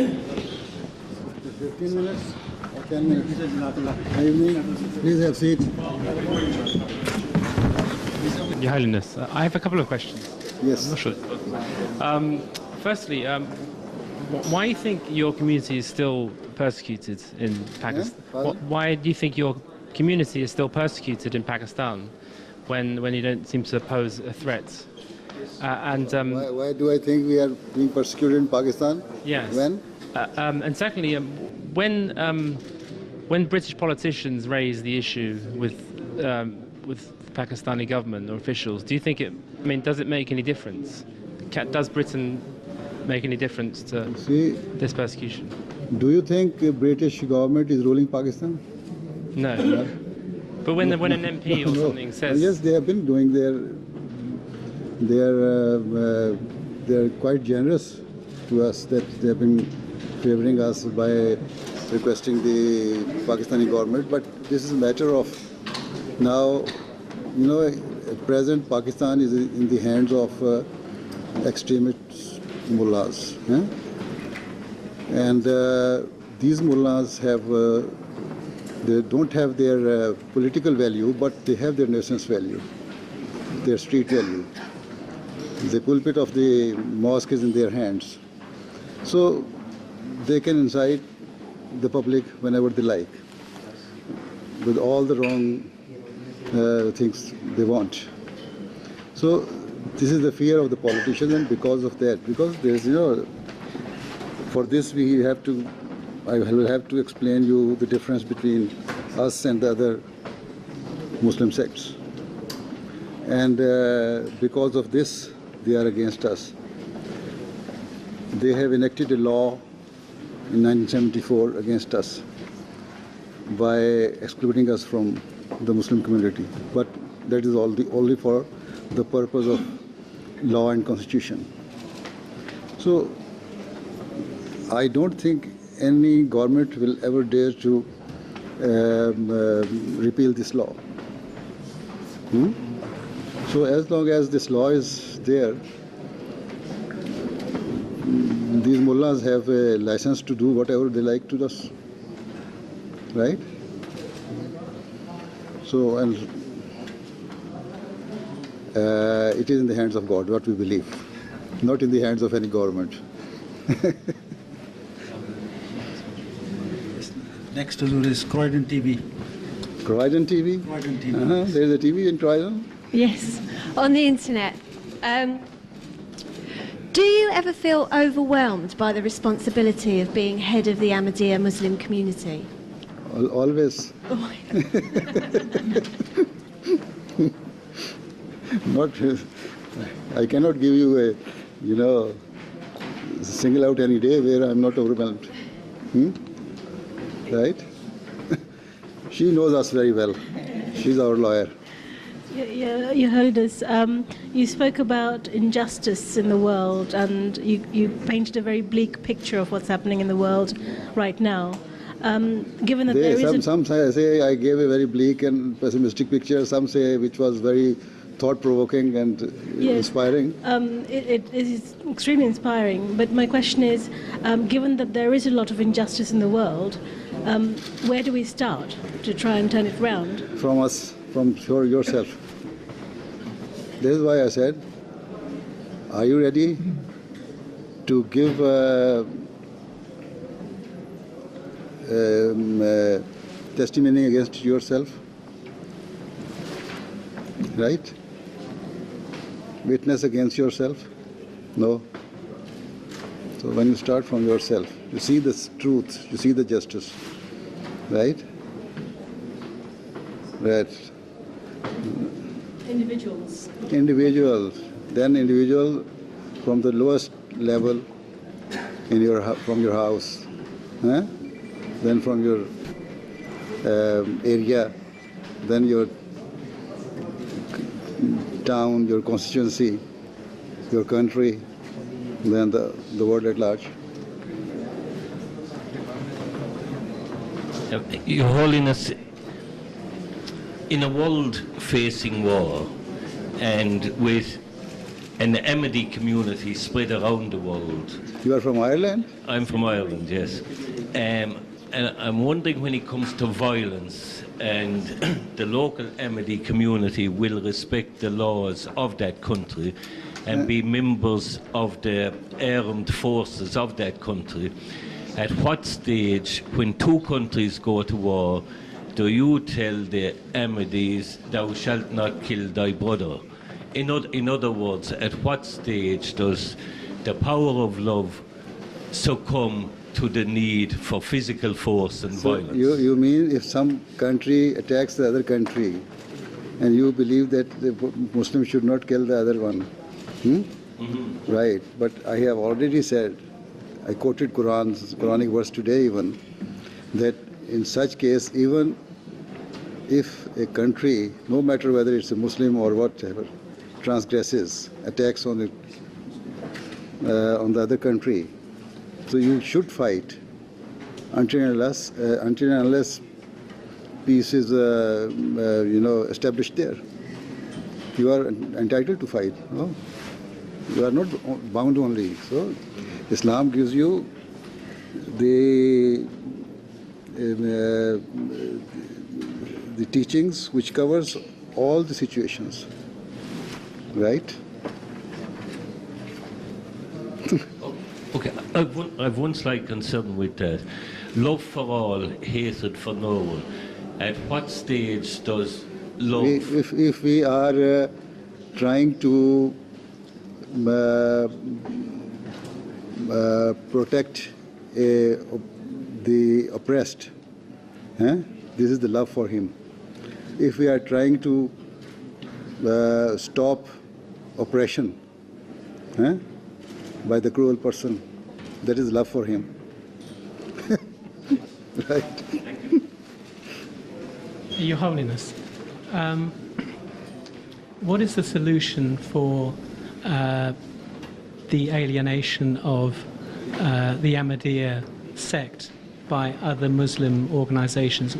15 minutes or 10 minutes? Good evening. Please have a seat. Your Holiness, I have a couple of questions. Yes. I'm not sure. Firstly, why do you think your community is still persecuted in Pakistan? Pardon? Why do you think your community is still persecuted in Pakistan when you don't seem to pose a threat? Why do I think we are being persecuted in Pakistan? Yes. When? And secondly, when British politicians raise the issue with Pakistani government or officials, do you think does it make any difference? Does Britain make any difference to this persecution? Do you think the British government is ruling Pakistan? No. But when an MP or something says... Yes, they have been doing they're quite generous to us, that they have been favoring us by requesting the Pakistani government. But this is a matter of now, at present Pakistan is in the hands of extremist mullahs. And these mullahs they don't have their political value, but they have their nation's value, their street value. The pulpit of the mosque is in their hands. So they can incite the public whenever they like, with all the wrong things they want. So this is the fear of the politicians, and because of that, because there's, for this I will have to explain you the difference between us and the other Muslim sects. And because of this, they are against us. They have enacted a law in 1974 against us by excluding us from the Muslim community. But that is only for the purpose of law and constitution. So I don't think any government will ever dare to repeal this law. So as long as this law is there, these mullahs have a license to do whatever they like to us, right? So, and it is in the hands of God, what we believe, not in the hands of any government. Next is Croydon TV. Croydon TV? Croydon TV. There's a TV in Croydon? Yes, on the internet. Do you ever feel overwhelmed by the responsibility of being head of the Ahmadiyya Muslim community? Always. Oh. I cannot give you single out any day where I'm not overwhelmed. Right? She knows us very well. She's our lawyer. Your Holiness, you spoke about injustice in the world, and you painted a very bleak picture of what's happening in the world right now. Given that some say I gave a very bleak and pessimistic picture. Some say which was very thought-provoking and inspiring. It is extremely inspiring. But my question is, given that there is a lot of injustice in the world, where do we start to try and turn it round? From us, from yourself. This is why I said, are you ready to give testimony against yourself? Right? Witness against yourself? No. So when you start from yourself, you see the truth, you see the justice. Right? Right. Individuals. Then individual from the lowest level from your house, then from your area, then your town, your constituency, your country, then the world at large. Your Holiness, in a world facing war and with and the Ahmadi community spread around the world. You are from Ireland? I'm from Ireland, yes. And I'm wondering, when it comes to violence, and the local Ahmadi community will respect the laws of that country and be members of the armed forces of that country, at what stage, when two countries go to war, do you tell the Ahmadis, thou shalt not kill thy brother? In other words, at what stage does the power of love succumb to the need for physical force and violence? You mean if some country attacks the other country and you believe that the Muslim should not kill the other one? Right, but I have already said, I quoted Quranic verse today even, that in such case, even if a country, no matter whether it's a Muslim or whatever, transgresses, attacks on the other country, so you should fight until and unless peace is established there. You are entitled to fight. No? You are not bound only. So Islam gives you the teachings which covers all the situations, right? Okay, I've one slight concern with that. Love for all, hatred for no one. At what stage does love... If we are trying to protect the oppressed, this is the love for him. If we are trying to stop oppression by the cruel person, that is love for him. Right? Your Holiness, what is the solution for the alienation of the Ahmadiyya sect by other Muslim organizations?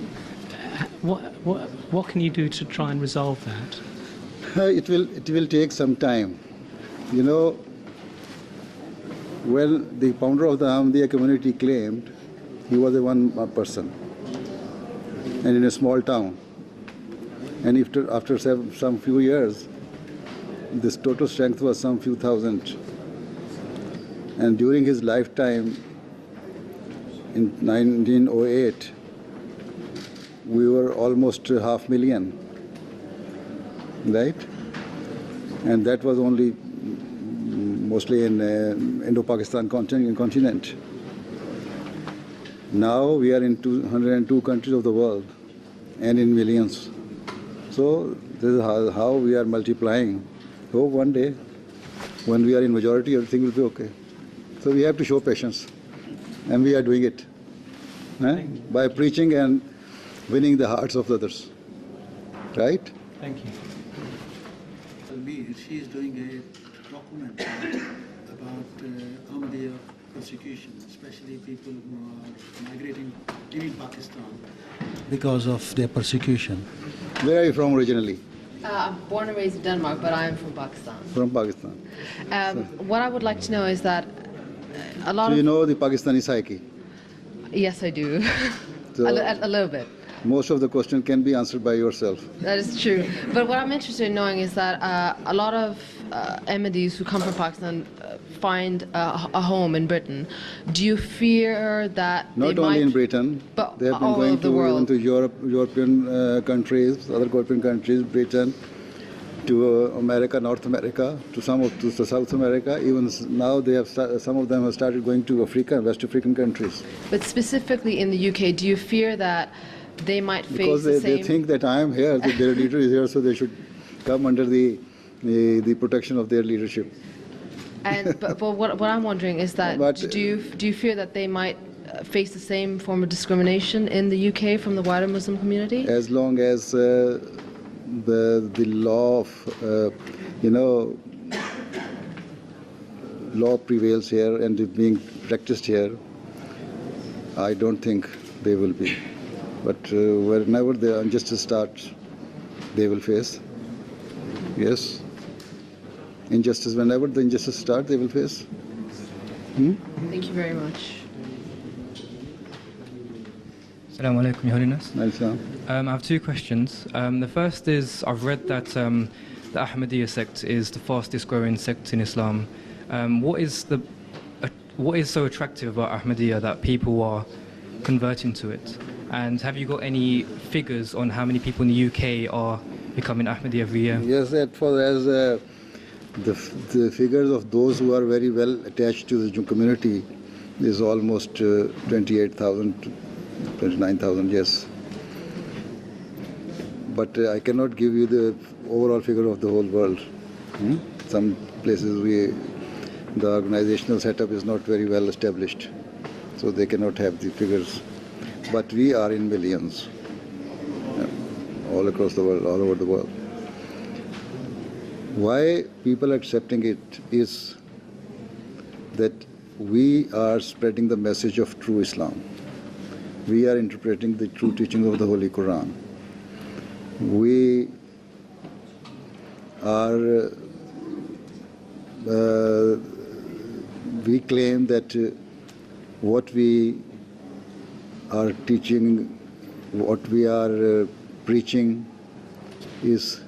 What can you do to try and resolve that? It will take some time. You know, when the founder of the Ahmadiyya community claimed he was a one person and in a small town, and after some few years this total strength was some few thousand, and during his lifetime in 1908 we were almost 500,000, right? And that was only mostly in Indo-Pakistan continent. Now we are in 202 countries of the world and in millions. So this is how we are multiplying. Hope one day, when we are in majority, everything will be okay. So we have to show patience, and we are doing it by preaching and winning the hearts of the others. Right? Thank you. She is doing a document about Ahmadiyya persecution, especially people who are migrating in Pakistan because of their persecution. Where are you from originally? I'm born and raised in Denmark, but I'm from Pakistan. From Pakistan. What I would like to know is that a lot So of... you know the Pakistani psyche? Yes, I do. So a little bit. most of the question can be answered by yourself. That is true. But what I'm interested in knowing is that a lot of Ahmadis who come from Pakistan find a home in Britain. Do you fear that Not they only might, in Britain, but they have been all going over the to even world? to European countries, other European countries, Britain, to America, North America, to South America. Even now, some of them have started going to Africa, West African countries. But specifically in the UK, do you fear that they might face Because the same... they think that I am here, that their leader is here, so they should come under the protection of their leadership. And but what I'm wondering is that do you fear that they might face the same form of discrimination in the UK from the wider Muslim community? As long as the law of law prevails here and is being practiced here, I don't think they will be. But whenever the injustice starts, they will face. Yes. injustice. Whenever the injustice starts, they will face. Thank you very much. Assalamu alaikum, Your Holiness. Islam. I have two questions. The first is, I've read that the Ahmadiyya sect is the fastest growing sect in Islam. What is so attractive about Ahmadiyya that people are converting to it? And have you got any figures on how many people in the UK are becoming Ahmadiyya every year? Yes, as far as the figures of those who are very well attached to the community is almost 28,000, 29,000, yes. But I cannot give you the overall figure of the whole world. Some places the organizational setup is not very well established, so they cannot have the figures. But we are in millions, all across the world, all over the world. Why people are accepting it is that we are spreading the message of true Islam. We are interpreting the true teachings of the Holy Quran. We are we claim that what we are teaching, what we are preaching is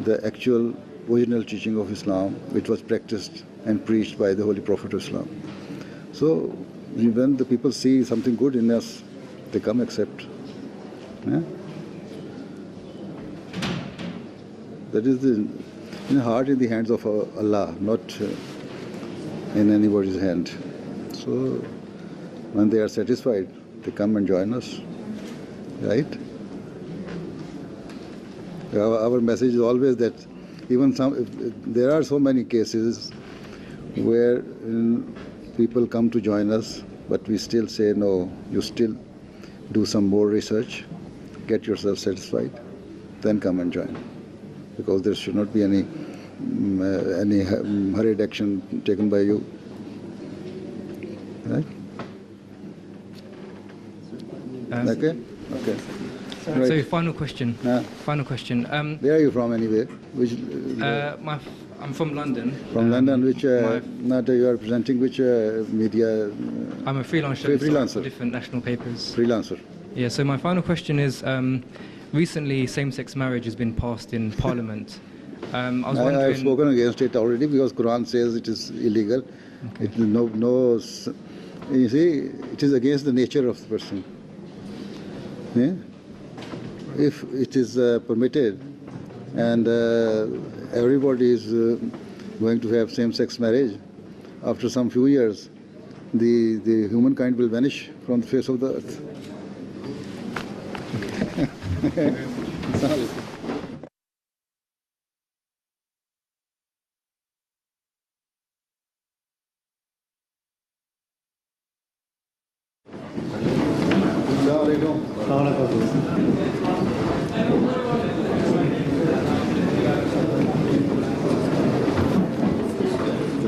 the actual original teaching of Islam, which was practiced and preached by the Holy Prophet of Islam. So when the people see something good in us, they come accept. Yeah? That is the heart in the hands of Allah, not in anybody's hand. So when they are satisfied, they come and join us, right? Our message is always that even there are so many cases where people come to join us, but we still say, no, you still do some more research, get yourself satisfied, then come and join. Because there should not be any hurried action taken by you, right? Okay? Okay. Right. So final question. Final question. Where are you from anyway? Which? I'm from London. From London. Which? You are presenting which media? I'm a freelancer. Freelancer. For different national papers. Freelancer. Yeah. So my final question is: recently, same-sex marriage has been passed in Parliament. I was wondering. I have spoken against it already because Quran says it is illegal. Okay. You see, it is against the nature of the person. Yeah? If it is permitted and everybody is going to have same-sex marriage, after some few years, the humankind will vanish from the face of the earth. Sorry.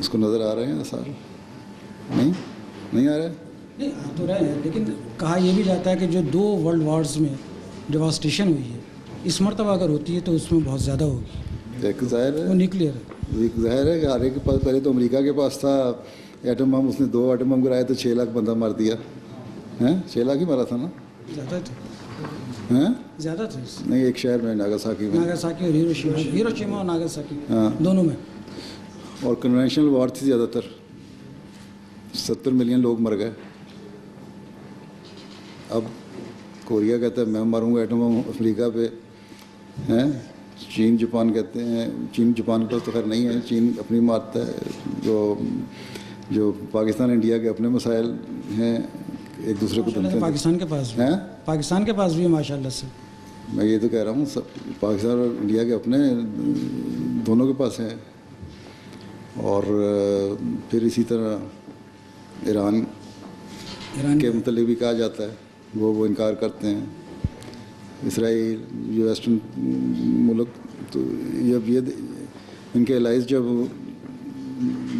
اس کو نظر آ رہے ہیں آثار؟ نہیں آ رہے؟ نہیں آ تو رہے ہیں، لیکن کہا یہ بھی جاتا ہے کہ جو 2 ورلڈ وارز میں ڈیواسٹیشن ہوئی ہے، اس مرتبہ اگر ہوتی ہے تو اس میں بہت زیادہ ہوگی. ایک ظاہر ہے، وہ نیوکلیئر ہے. ظاہر ہے کہ ہر ایک کے پاس، پہلے تو امریکہ کے پاس تھا ایٹم بم، اس نے 2 ایٹم بم گرائے تو 6 لاکھ بندہ مار دیا. 6 لاکھ ہی مارا تھا نا؟ زیادہ تھے، زیادہ تھے. نہیں، ایک شہر میں ناگاساکی میں، ناگاساکی اور ہیروشیما اور ناگاساکی دونوں میں. اور کنونشنل وار تھی زیادہ تر، 70 ملین لوگ مر گئے. اب کوریا کہتا ہے میں ماروں گا ایٹم بم افریقہ پہ، ہیں چین جاپان کہتے ہیں، چین جاپان کے پاس تو خیر نہیں ہے، چین اپنی مارتا ہے. جو پاکستان انڈیا کے اپنے مسائل ہیں، ایک دوسرے کو دھمکیاں. پاکستان کے پاس بھی، پاکستان کے پاس بھی ہے ماشاء اللہ سے. میں یہ تو کہہ رہا ہوں پاکستان اور انڈیا کے اپنے دونوں کے پاس ہیں. اور پھر اسی طرح ایران کے متعلق بھی کہا جاتا ہے، وہ انکار کرتے ہیں. اسرائیل، یہ ویسٹرن ملک، تو جب یہ ان کے الائز جب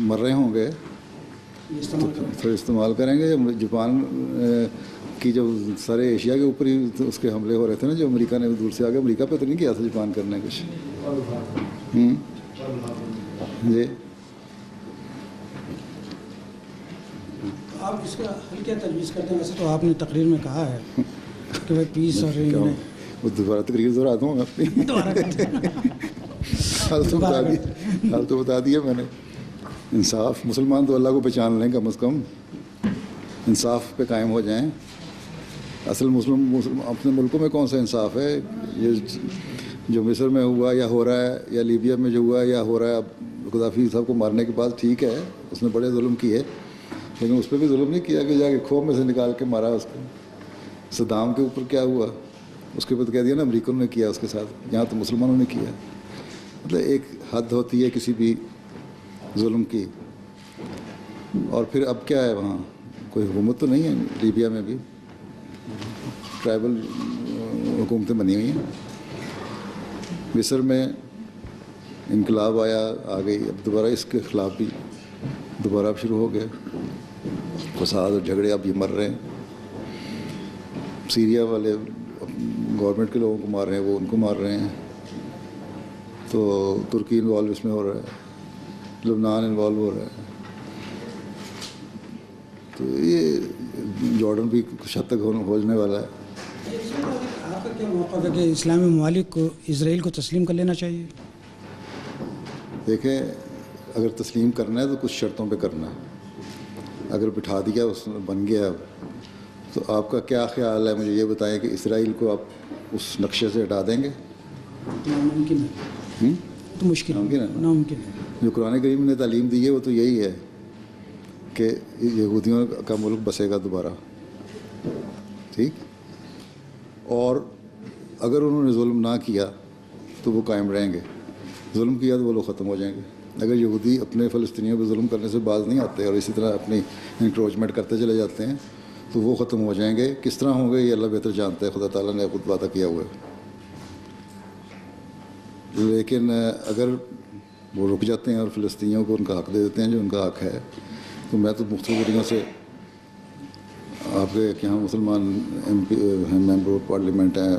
مر رہے ہوں گے تو استعمال کریں گے. جاپان کی جب سارے ایشیا کے اوپر ہی اس کے حملے ہو رہے تھے نا، جو امریکہ نے دور سے آگے، امریکہ پہ تو نہیں کیا تھا جاپان کرنے کچھ. جی آپ اس کا حل کیا تجویز کرتے ہیں؟ ویسے تو آپ نے تقریر میں کہا ہے کہ بھائی پیس اور وہ دوبارہ تقریر دہراتا ہوں اپنی. حال تو بتا دیا میں نے. انصاف، مسلمان تو اللہ کو پہچان لیں کم از کم، انصاف پہ قائم ہو جائیں. اصل مسلم اپنے ملکوں میں کون سا انصاف ہے؟ یہ جو مصر میں ہوا یا ہو رہا ہے، یا لیبیا میں جو ہوا یا ہو رہا ہے، اب قذافی صاحب کو مارنے کے بعد ٹھیک ہے اس نے بڑے ظلم کیے، لیکن اس پہ بھی ظلم نہیں کیا کہ جا کے کھوہ میں سے نکال کے مارا اس کو. صدام کے اوپر کیا ہوا، اس کے بعد کہہ دیا نا امریکنوں نے کیا اس کے ساتھ، یہاں تو مسلمانوں نے کیا. مطلب ایک حد ہوتی ہے کسی بھی ظلم کی. اور پھر اب کیا ہے، وہاں کوئی حکومت تو نہیں ہے. لیبیا میں بھی ٹرائبل حکومتیں بنی ہوئی ہیں. مصر میں انقلاب آیا، آ گئی، اب دوبارہ اس کے خلاف بھی دوبارہ اب شروع ہو گئے فساد اور جھگڑے. اب یہ مر رہے ہیں. سیریا والے گورنمنٹ کے لوگوں کو مار رہے ہیں، وہ ان کو مار رہے ہیں. تو ترکی انوالو اس میں ہو رہا ہے، لبنان انوالو ہو رہا ہے. تو یہ جارڈن بھی کچھ حد تک ہونے والا ہے. آپ کا کیا موقف ہے کہ اسلامی ممالک کو اسرائیل کو تسلیم کر لینا چاہیے؟ دیکھیں، اگر تسلیم کرنا ہے تو کچھ شرطوں پہ کرنا ہے. اگر بٹھا دیا اس بن گیا، تو آپ کا کیا خیال ہے؟ مجھے یہ بتائیں کہ اسرائیل کو آپ اس نقشے سے ہٹا دیں گے؟ ناممکن ہے. تو مشکل ہے، ناممکن ہے. جو قرآن کریم نے تعلیم دی ہے وہ تو یہی ہے کہ یہودیوں کا ملک بسے گا دوبارہ. ٹھیک. اور اگر انہوں نے ظلم نہ کیا تو وہ قائم رہیں گے، ظلم کیا تو وہ لوگ ختم ہو جائیں گے. اگر یہودی اپنے فلسطینیوں پہ ظلم کرنے سے باز نہیں آتے اور اسی طرح اپنی انکروچمنٹ کرتے چلے جاتے ہیں تو وہ ختم ہو جائیں گے. کس طرح ہوں گے یہ اللہ بہتر جانتا ہے، خدا تعالیٰ نے خود وعدہ کیا ہوا ہے. لیکن اگر وہ رک جاتے ہیں اور فلسطینیوں کو ان کا حق دے دیتے ہیں جو ان کا حق ہے، تو میں تو مختلف طریقوں سے آپ کے یہاں مسلمان M P member of parliament ہیں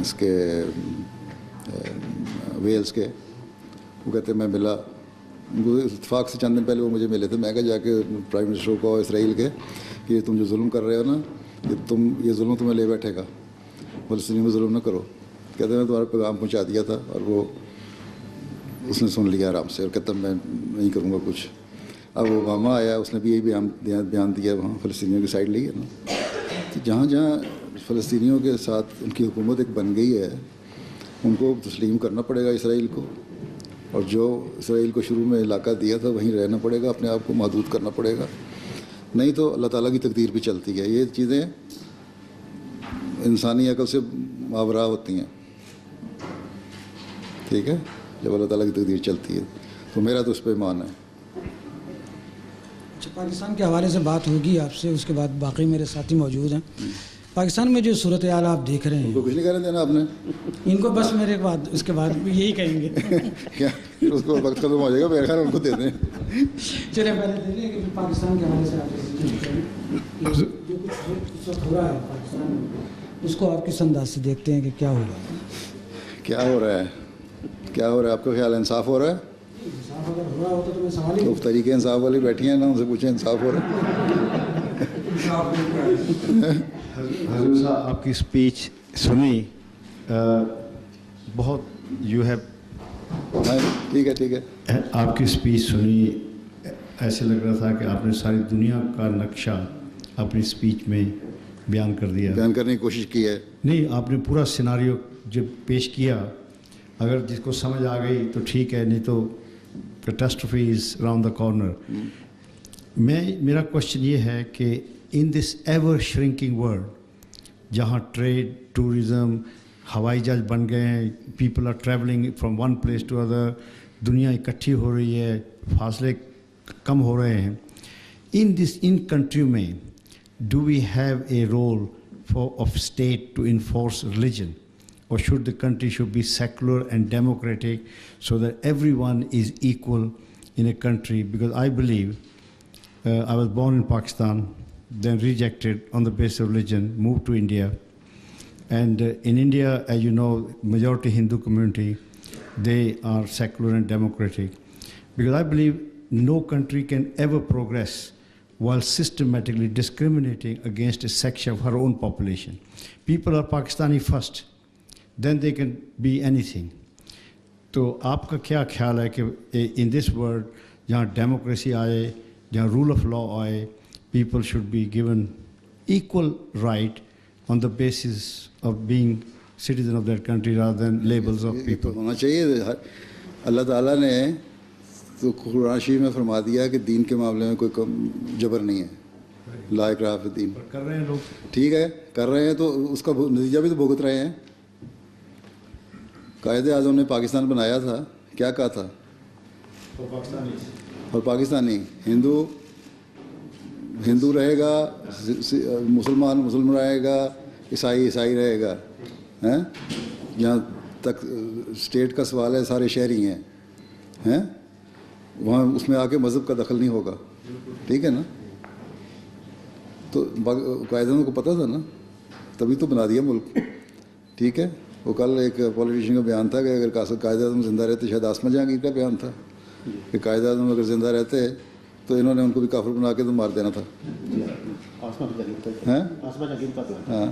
اس کے ویلز کے، وہ کہتے ہیں میں ملا اتفاق سے چند دن پہلے وہ مجھے ملے تھے. میں کہا جا کے پرائم منسٹر کو اسرائیل کے کہ یہ تم جو ظلم کر رہے ہو نا، یہ ظلم تمہیں لے بیٹھے گا، فلسطینی میں ظلم نہ کرو. کہتے ہیں میں تمہارا پیغام پہنچا دیا تھا اور وہ اس نے سن لیا آرام سے، اور کہتا میں نہیں کروں گا کچھ. اب اوباما آیا، اس نے بھی یہی بیان دیا، وہاں فلسطینیوں کی سائڈ لی ہے نا. تو جہاں جہاں فلسطینیوں کے ساتھ ان کی حکومت ایک بن گئی ہے، ان کو تسلیم کرنا پڑے گا اسرائیل کو، اور جو اسرائیل کو شروع میں علاقہ دیا تھا وہیں رہنا پڑے گا، اپنے آپ کو محدود کرنا پڑے گا. نہیں تو اللہ تعالیٰ کی تقدیر بھی چلتی ہے. یہ چیزیں انسانی عقل سے ماورا ہوتی ہیں. ٹھیک ہے، جب اللہ تعالیٰ کی تقدیر چلتی ہے تو میرا تو اس پہ ایمان ہے. اچھا، پاکستان کے حوالے سے بات ہوگی آپ سے، اس کے بعد باقی میرے ساتھی موجود ہیں. پاکستان میں جو صورتحال آپ دیکھ رہے ہیں, ان کو کچھ نہیں کہنے دینا آپ نے, ان کو بس میرے بعد اس کے بعد یہی کہیں گے. کیا اس کو وقت ختم ہو جائے گا, میرے خیال ان کو دے دیں. چلے پہلے دے دیں کہ پاکستان کے حوالے سے آپ جو کچھ اس وقت ہو رہا ہے پاکستان میں, اس کو آپ کس انداز سے دیکھتے ہیں کہ کیا ہو رہا ہے؟ کیا ہو رہا ہے, کیا ہو رہا ہے آپ کا خیال ہے؟ انصاف ہو رہا ہے؟ انصاف اگر ہو رہا ہوتا تو میں سوال ہی تو طریقے انصاف والی بیٹھی ہیں نا, ان سے پوچھیں انصاف ہو رہا ہے؟ حضور صاحب آپ کی اسپیچ سنی, بہت یو ہیو, ٹھیک ہے, آپ کی اسپیچ سنی, ایسے لگ رہا تھا کہ آپ نے ساری دنیا کا نقشہ اپنی اسپیچ میں بیان کر دیا, بیان کرنے کی کوشش کی ہے. نہیں, آپ نے پورا سیناریو جب پیش کیا, اگر جس کو سمجھ آ گئی تو ٹھیک ہے, نہیں تو catastrophe is round the corner. میرا کوشچن یہ ہے کہ in this ever shrinking world, جہاں ٹریڈ, ٹورزم, ہوائی جہاز بن گئے ہیں, people are travelling from one place to other, دنیا اکٹھی ہو رہی ہے, فاصلے کم ہو رہے ہیں, ان کنٹری میں do we have a role of state to enforce religion, or should the country should be secular and democratic so that everyone is equal in a country? Because I believe I was born in Pakistan, then rejected on the basis of religion, moved to India. And in India, as you know, majority Hindu community, they are secular and democratic. Because I believe no country can ever progress while systematically discriminating against a section of her own population. People are Pakistani first, then they can be anything. تو آپ کا کیا خیال ہے کہ in this world جہاں democracy آئے, جہاں رول آف لا آئے, people should be given equal right on the basis of being citizen of that country rather than labels of people? ہونا چاہیے. اللہ تعالیٰ نے تو قرآن شریف میں فرما دیا کہ دین کے معاملے میں کوئی جبر نہیں ہے, لا اکراہ فی الدین. کر رہے ہیں لوگ, ٹھیک ہے کر رہے ہیں, تو اس کا نتیجہ بھی تو بھگت رہے ہیں. قائد اعظم نے پاکستان بنایا تھا, کیا کہا تھا؟ اور پاکستانی, ہندو رہے گا, مسلمان رہے گا, عیسائی رہے گا. جہاں تک اسٹیٹ کا سوال ہے سارے شہری ہیں, وہاں اس میں آ کے مذہب کا دخل نہیں ہوگا. ٹھیک ہے نا؟ تو قائد اعظم کو پتہ تھا نا, تبھی تو بنا دیا ملک. ٹھیک ہے, وہ کل ایک پولیٹیشین کا بیان تھا کہ اگر قائد اعظم زندہ رہتے, شاید آسما جہانگیر کا بیان تھا کہ قائد اعظم اگر زندہ رہتے تو انہوں نے ان کو بھی کافر بنا کے تو مار دینا تھا. ہاں,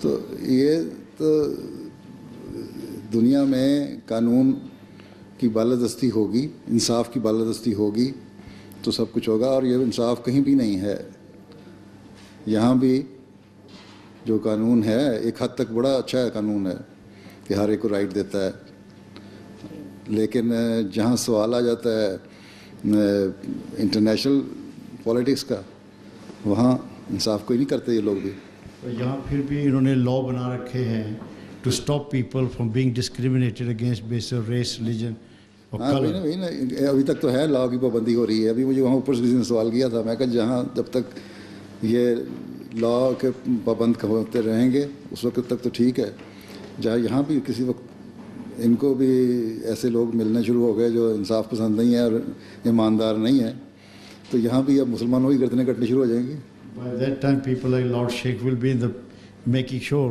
تو یہ تو دنیا میں قانون کی بالادستی ہوگی, انصاف کی بالادستی ہوگی تو سب کچھ ہوگا. اور یہ انصاف کہیں بھی نہیں ہے. یہاں بھی جو قانون ہے ایک حد تک بڑا اچھا قانون ہے کہ ہر ایک کو رائٹ دیتا ہے, لیکن جہاں سوال آ جاتا ہے انٹرنیشنل پولیٹکس کا, وہاں انصاف کوئی نہیں کرتے یہ لوگ بھی. یہاں پھر بھی انہوں نے لا بنا رکھے ہیں to stop people from being discriminated against base of race, religion اور کلر. وہی نا, ابھی تک تو ہے لا کی پابندی ہو رہی ہے. ابھی مجھے وہاں اوپر سے کسی نے سوال کیا تھا, میں کہا جہاں جب تک یہ لا کے پابند ہوتے رہیں گے اس وقت تک تو ٹھیک ہے. جہاں یہاں بھی کسی وقت ان کو بھی ایسے لوگ ملنے شروع ہو گئے جو انصاف پسند نہیں ہیں اور ایماندار نہیں ہیں, تو یہاں بھی اب مسلمانوں کی گردنیں کٹنی شروع ہو جائیں گی. By that time people like Lord Sheikh will be in the making sure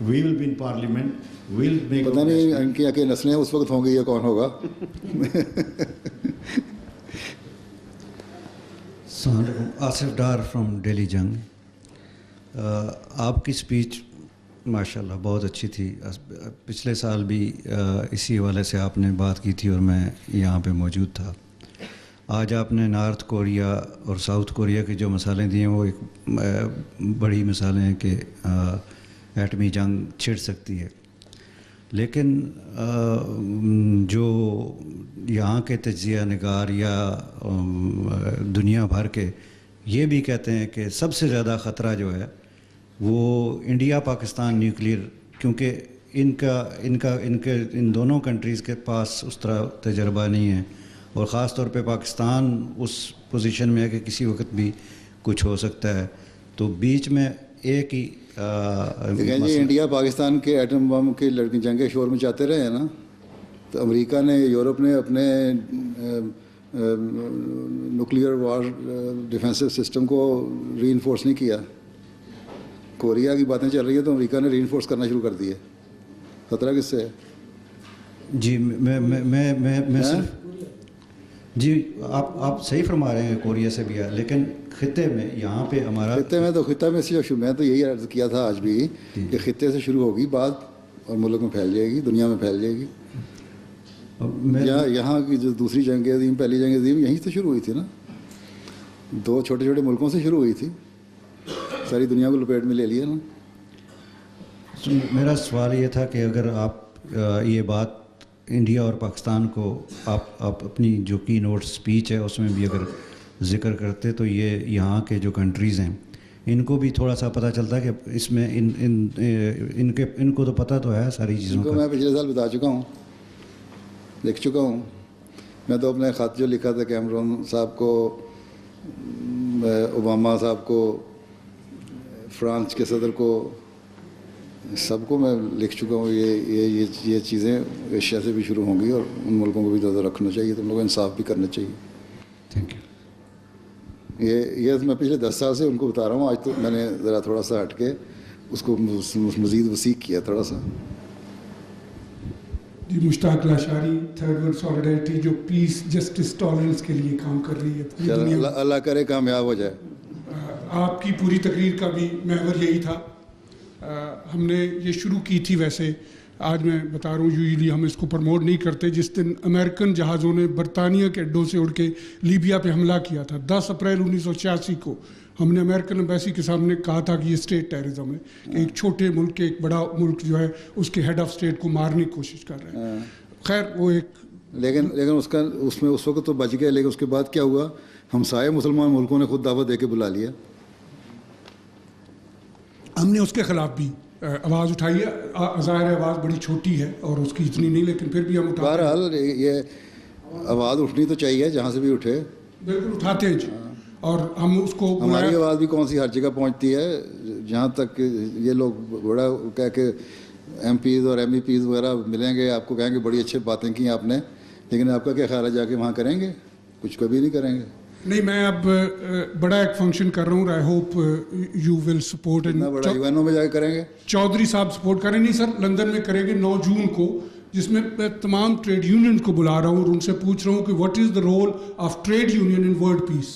we will be in parliament, we'll make. پتہ نہیں ان کی کیا نسلیں اس وقت ہوں گی یا کون ہوگا. السلام علیکم, آصف ڈار فرام ڈیلی جنگ. آپ کی اسپیچ ماشاء اللہ بہت اچھی تھی. پچھلے سال بھی اسی حوالے سے آپ نے بات کی تھی اور میں یہاں پہ موجود تھا. آج آپ نے نارتھ کوریا اور ساؤتھ کوریا کے جو مثالیں دی ہیں وہ ایک بڑی مثالیں ہیں کہ ایٹمی جنگ چھڑ سکتی ہے. لیکن جو یہاں کے تجزیہ نگار یا دنیا بھر کے یہ بھی کہتے ہیں کہ سب سے زیادہ خطرہ جو ہے وہ انڈیا پاکستان نیوکلیئر, کیونکہ ان دونوں کنٹریز کے پاس اس طرح تجربہ نہیں ہے, اور خاص طور پہ پاکستان اس پوزیشن میں ہے کہ کسی وقت بھی کچھ ہو سکتا ہے. تو بیچ میں ایک ہی دیکھیں جی انڈیا پاکستان کے ایٹم بم کے لڑکی جنگ کے شور میں چاہتے رہے ہیں نا, تو امریکہ نے یورپ نے اپنے نیوکلیئر وار ڈیفینسو سسٹم کو ری انفورس نہیں کیا. کوریا کی باتیں چل رہی ہیں تو امریکہ نے ری انفورس کرنا شروع کر دی ہے. خطرہ کس سے ہے؟ جی میں جی آپ صحیح فرما رہے ہیں, کوریا سے بھی ہے, لیکن خطے میں یہاں پہ ہمارا خطہ میں تو یہی عرض کیا تھا آج بھی کہ خطے سے شروع ہوگی بات اور ملک میں پھیل جائے گی, دنیا میں پھیل جائے گی. یہاں کی جو دوسری جنگ عظیم, پہلی جنگ عظیم یہیں سے شروع ہوئی تھی نا, 2 چھوٹے چھوٹے ملکوں سے شروع ہوئی تھی, ساری دنیا کو لپیٹ میں لے لیا نا. میرا سوال یہ تھا کہ اگر آپ یہ بات انڈیا اور پاکستان کو آپ اپنی جو کی نوٹ اسپیچ ہے اس میں بھی اگر ذکر کرتے تو یہ یہاں کے جو کنٹریز ہیں ان کو بھی تھوڑا سا پتہ چلتا کہ اس میں ان کو تو پتہ تو ہے ساری چیزوں کو. میں پچھلے سال بتا چکا ہوں, لکھ چکا ہوں. میں تو اپنے خط جو لکھا تھا کیمرون صاحب کو, اوباما صاحب کو, فرانس کے صدر کو, سب کو میں لکھ چکا ہوں. یہ چیزیں ایشیا سے بھی شروع ہوں گی اور ان ملکوں کو بھی نظر رکھنا چاہیے, تو ان لوگوں کو انصاف بھی کرنا چاہیے. Thank you. یہ میں پچھلے 10 سال سے ان کو بتا رہا ہوں, آج تو میں نے ذرا تھوڑا سا ہٹ کے اس کو مزید وسیع کیا تھوڑا سا. جی مشتاق لاشاری, تھرڈ ورلڈ سالیڈیرٹی جو پیس جسٹس ٹالرنس کے لیے کام کر رہی ہے, اللہ کرے کامیاب ہو جائے. آپ کی پوری تقریر کا بھی محور یہی تھا. ہم نے یہ شروع کی تھی, ویسے آج میں بتا رہا ہوں یوزلی ہم اس کو پروموٹ نہیں کرتے, جس دن امریکن جہازوں نے برطانیہ کے اڈوں سے اڑ کے لیبیا پہ حملہ کیا تھا 10 اپریل 1986 کو, ہم نے امریکن ایمبیسی کے سامنے کہا تھا کہ یہ اسٹیٹ ٹیررزم ہے, کہ ایک چھوٹے ملک کے ایک بڑا ملک جو ہے اس کے ہیڈ آف اسٹیٹ کو مارنے کی کوشش کر رہے ہیں. خیر وہ ایک لیکن اس میں اس وقت تو بچ گئے, لیکن اس کے بعد کیا ہوا, ہمسائے مسلمان ملکوں نے خود دعوت دے کے بلا لیا. ہم نے اس کے خلاف بھی آواز اٹھائی ہے. ظاہر آواز بڑی چھوٹی ہے اور اس کی اتنی نہیں, لیکن پھر بھی ہم اٹھاتے ہیں. بہرحال یہ آواز اٹھنی تو چاہیے, جہاں سے بھی اٹھے. بالکل اٹھاتے ہیں جی, اور ہم اس کو ہماری آواز بھی کون سی ہر جگہ پہنچتی ہے. جہاں تک یہ لوگ بڑا کہہ کے ایم پیز اور ایم ای پیز وغیرہ ملیں گے, آپ کو کہیں گے بڑی اچھی باتیں کی آپ نے, لیکن آپ کا کیا خیال ہے جا کے وہاں کریں گے؟ کچھ کبھی نہیں کریں گے. نہیں, میں اب بڑا ایک فنکشن کر رہا ہوں, I hope you will support. بڑا ایونوں میں جا کے کریں گے. چودھری صاحب سپورٹ کریں. نہیں سر, لندن میں کریں گے 9 جون کو, جس میں میں تمام ٹریڈ یونین کو بلا رہا ہوں اور ان سے پوچھ رہا ہوں کہ what is the role of trade union in world peace.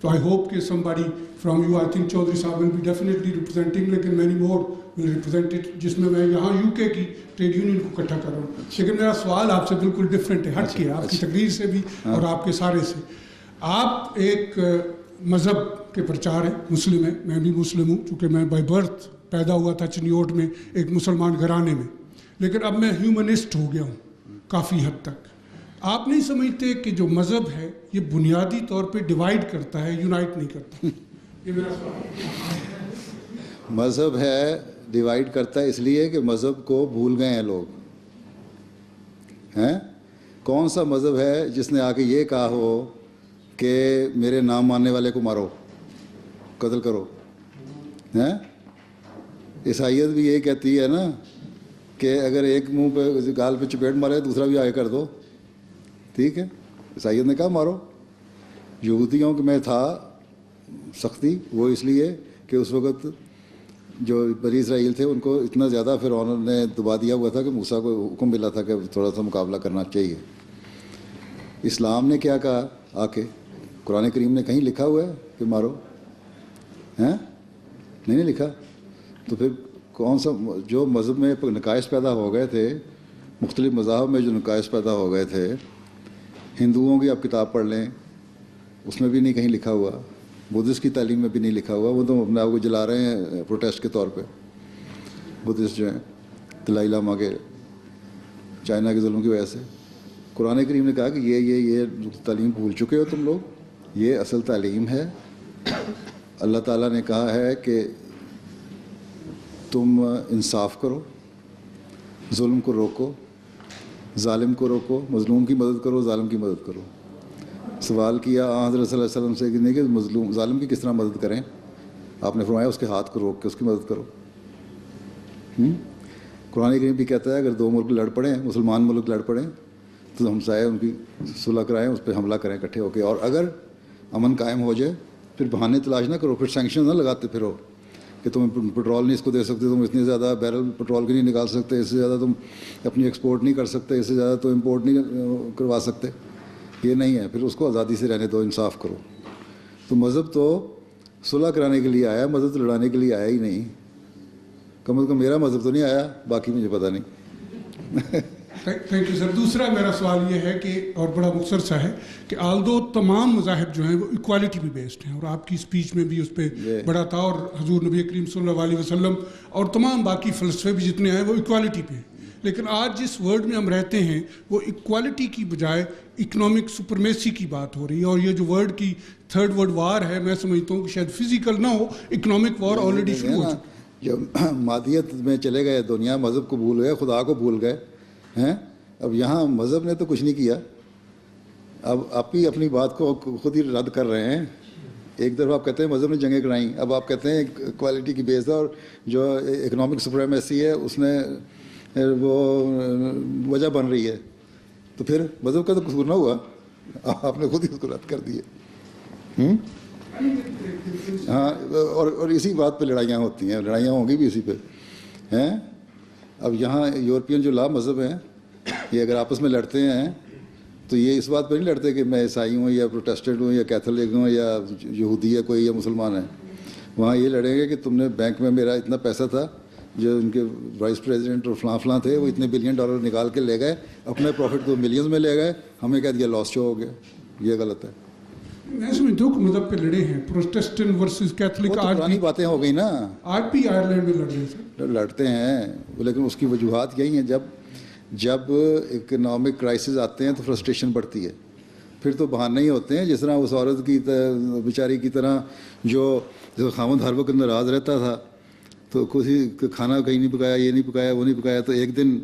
تو آئی ہوپ کہ somebody from you, I think Chaudhry Sahab will be definitely representing, لیکن many more will represent it, جس میں یہاں یو کے کی ٹریڈ یونین کو اکٹھا کر رہا ہوں. لیکن میرا سوال آپ سے بالکل ڈفرینٹ ہے, ہٹ کے آپ کی تقریر سے بھی اور آپ کے سارے سے. آپ ایک مذہب کے پرچار ہیں, مسلم ہیں, میں بھی مسلم ہوں, چونکہ میں بائی برتھ پیدا ہوا تھا چنیوٹ میں ایک مسلمان گھرانے میں, لیکن اب میں ہیومنسٹ ہو گیا ہوں کافی حد تک. آپ نہیں سمجھتے کہ جو مذہب ہے یہ بنیادی طور پہ ڈیوائڈ کرتا ہے, یونائٹ نہیں کرتا؟ یہ میرا سوال. مذہب ہے ڈیوائڈ کرتا ہے اس لیے کہ مذہب کو بھول گئے ہیں لوگ ہیں. کون سا مذہب ہے جس نے آ کے یہ کہا ہو کہ میرے نام ماننے والے کو مارو, قتل کرو؟ ہیں عیسائیت بھی یہی کہتی ہے نا کہ اگر ایک منہ پہ گال پہ چپیٹ مارے دوسرا بھی آگے کر دو. ٹھیک ہے, عیسائیت نے کہا مارو. یہودیوں میں تھا سختی, وہ اس لیے کہ اس وقت جو بنی اسرائیل تھے ان کو اتنا زیادہ فرعون نے دبا دیا ہوا تھا کہ موسیٰ کو حکم ملا تھا کہ تھوڑا سا مقابلہ کرنا چاہیے. اسلام نے کیا کہا آ کے, قرآن کریم نے کہیں لکھا ہوا ہے کہ مارو؟ ہیں نہیں لکھا. تو پھر کون سا جو مذہب میں نقائص پیدا ہو گئے تھے, مختلف مذاہب میں جو نقائص پیدا ہو گئے تھے, ہندوؤں کی آپ کتاب پڑھ لیں, اس میں بھی نہیں کہیں لکھا ہوا, بدھسٹ کی تعلیم میں بھی نہیں لکھا ہوا. وہ تو اپنے آپ کو جلا رہے ہیں پروٹیسٹ کے طور پہ, بدھسٹ جو ہیں دلائی لاما کے چائنا کے ظلم کی وجہ سے. قرآن کریم نے کہا کہ یہ تعلیم بھول چکے ہو تم لوگ, یہ اصل تعلیم ہے. اللہ تعالیٰ نے کہا ہے کہ تم انصاف کرو, ظلم کو روکو, ظالم کو روکو, مظلوم کی مدد کرو, ظالم کی مدد کرو. سوال کیا حضرت صلی اللہ علیہ وسلم سے کہ نہیں کہ ظالم کی کس طرح مدد کریں, آپ نے فرمایا اس کے ہاتھ کو روک کے اس کی مدد کرو. قرآن کریم بھی کہتا ہے اگر دو ملک لڑ پڑیں, مسلمان ملک لڑ پڑیں, تو ہمسائے ان کی صلح کرائیں, اس پہ حملہ کریں اکٹھے ہو کے. اور اگر امن قائم ہو جائے پھر بہانے تلاش نہ کرو, پھر سینکشن نہ لگاتے پھرو کہ تم پٹرول نہیں اس کو دے سکتے, تم اتنے زیادہ بیرل پٹرول کی نہیں نکال سکتے, اس سے زیادہ تم اپنی ایکسپورٹ نہیں کر سکتے, اس سے زیادہ تو امپورٹ نہیں کروا سکتے. یہ نہیں ہے. پھر اس کو آزادی سے رہنے دو, انصاف کرو. تو مذہب تو صلح کرانے کے لیے آیا, مذہب تو لڑانے کے لیے آیا ہی نہیں. کم از کم میرا مذہب تو نہیں آیا, باقی مجھے پتہ نہیں. Thank you sir. دوسرا میرا سوال یہ ہے کہ, اور بڑا مختصر سا ہے, کہ آلدو تمام مذاہب جو ہیں وہ ایکوالٹی پہ بیسڈ ہیں, اور آپ کی اسپیچ میں بھی اس پہ بڑا تھا, اور حضور نبی کریم صلی اللہ علیہ وسلم اور تمام باقی فلسفے بھی جتنے ہیں وہ ایکوالٹی پہ ہیں. لیکن آج جس ورلڈ میں ہم رہتے ہیں وہ ایکوالٹی کی بجائے اکنامک سپرمیسی کی بات ہو رہی ہے. اور یہ جو ورلڈ کی تھرڈ ورلڈ وار ہے, میں سمجھتا ہوں کہ شاید فزیکل نہ ہو, اکنامک وار آلریڈی شروع ہو چکی. جب مادیت میں چلے گئے دنیا, مذہب کو بھول گئے, خدا کو بھول گئے ہیں. اب یہاں مذہب نے تو کچھ نہیں کیا, اب آپ ہی اپنی بات کو خود ہی رد کر رہے ہیں. ایک طرف آپ کہتے ہیں مذہب نے جنگیں کرائیں, اب آپ کہتے ہیں کوالٹی کی بیس ہے, اور جو اکنامک سپریمیسی ہے اس نے وہ وجہ بن رہی ہے. تو پھر مذہب کا تو قصور نہ ہوا, آپ نے خود ہی اس کو رد کر دیے. ہاں, اور اسی بات پہ لڑائیاں ہوتی ہیں, لڑائیاں ہوں گی بھی اسی پہ ہیں. اب یہاں یورپین جو لا مذہب ہیں, یہ اگر آپس میں لڑتے ہیں تو یہ اس بات پہ نہیں لڑتے کہ میں عیسائی ہوں یا پروٹیسٹنٹ ہوں یا کیتھولک ہوں یا یہودی ہے کوئی یا مسلمان ہے. وہاں یہ لڑیں گے کہ تم نے بینک میں میرا اتنا پیسہ تھا, جو ان کے وائس پریزیڈنٹ اور فلاں تھے وہ اتنے $بلین نکال کے لے گئے, اپنے پروفٹ کو ملینز میں لے گئے, ہمیں کہہ دیا لاس شو ہو گیا. یہ غلط ہے. میں سمجھتا ہوں کہ مذہب پہ لڑے ہیں, پروٹیسٹنٹ ورسز کیتھولک, آج پرانی باتیں ہو گئی نا, آج بھی آئرلینڈ میں لڑ رہے ہیں, لڑتے ہیں. لیکن اس کی وجوہات یہی ہیں, جب اکنامک کرائسس آتے ہیں تو فرسٹریشن بڑھتی ہے, پھر تو بہانے ہی ہوتے ہیں. جس طرح اس عورت کی بیچاری کی طرح جو خاوند ہر وقت ناراض رہتا تھا, تو کسی کھانا کہیں نہیں پکایا, یہ نہیں پکایا, وہ نہیں پکایا, تو ایک دن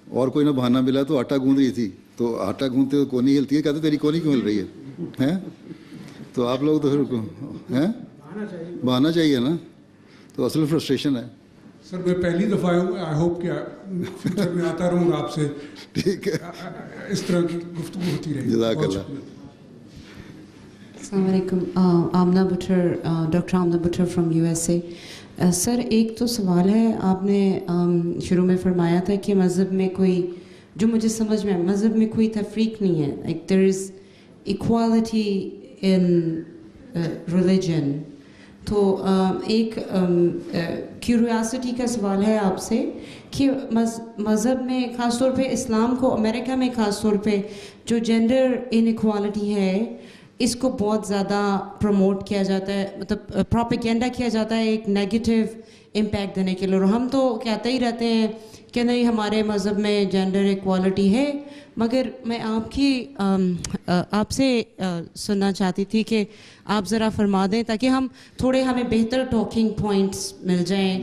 اور کوئی نہ بہانہ ملا تو آٹا گوندھ رہی تھی, تو آٹا گوندھتے تو کونی ہلتی ہے, کہتے تیری کونی کیوں ہل رہی ہے. تو آپ لوگ تو پھر بہانا چاہیے نا, تو اصل فرسٹریشن ہے. سر میں پہلی دفعہ آیا ہوں, آئی ہوپ کہ فیوچر میں آتا رہوں گا آپ سے, ٹھیک ہے, اس طرح کی گفتگو ہوتی رہے. جزاک اللہ. السلام علیکم. Amna Buttar, doctor Amna Buttar from USA. Sir ایک تو سوال ہے, آپ نے شروع میں فرمایا تھا کہ مذہب میں کوئی, جو مجھے سمجھ میں مذہب میں کوئی تفریق نہیں ہے, like there is equality in religion. تو ایک کیوریاسٹی کا سوال ہے آپ سے کہ مذہب میں خاص طور پہ اسلام کو, امریکہ میں خاص طور پہ جو جینڈر ان ایکوالٹی ہے اس کو بہت زیادہ پروموٹ کیا جاتا ہے, مطلب پروپیگینڈا کیا جاتا ہے ایک نیگیٹو امپیکٹ دینے کے لیے. اور ہم تو کہتے ہی رہتے ہیں کہ نہیں ہمارے مذہب میں جینڈر ایکوالٹی ہے, مگر میں آپ سے سننا چاہتی تھی کہ آپ ذرا فرما دیں تاکہ ہم تھوڑے ہمیں بہتر ٹاکنگ پوائنٹس مل جائیں.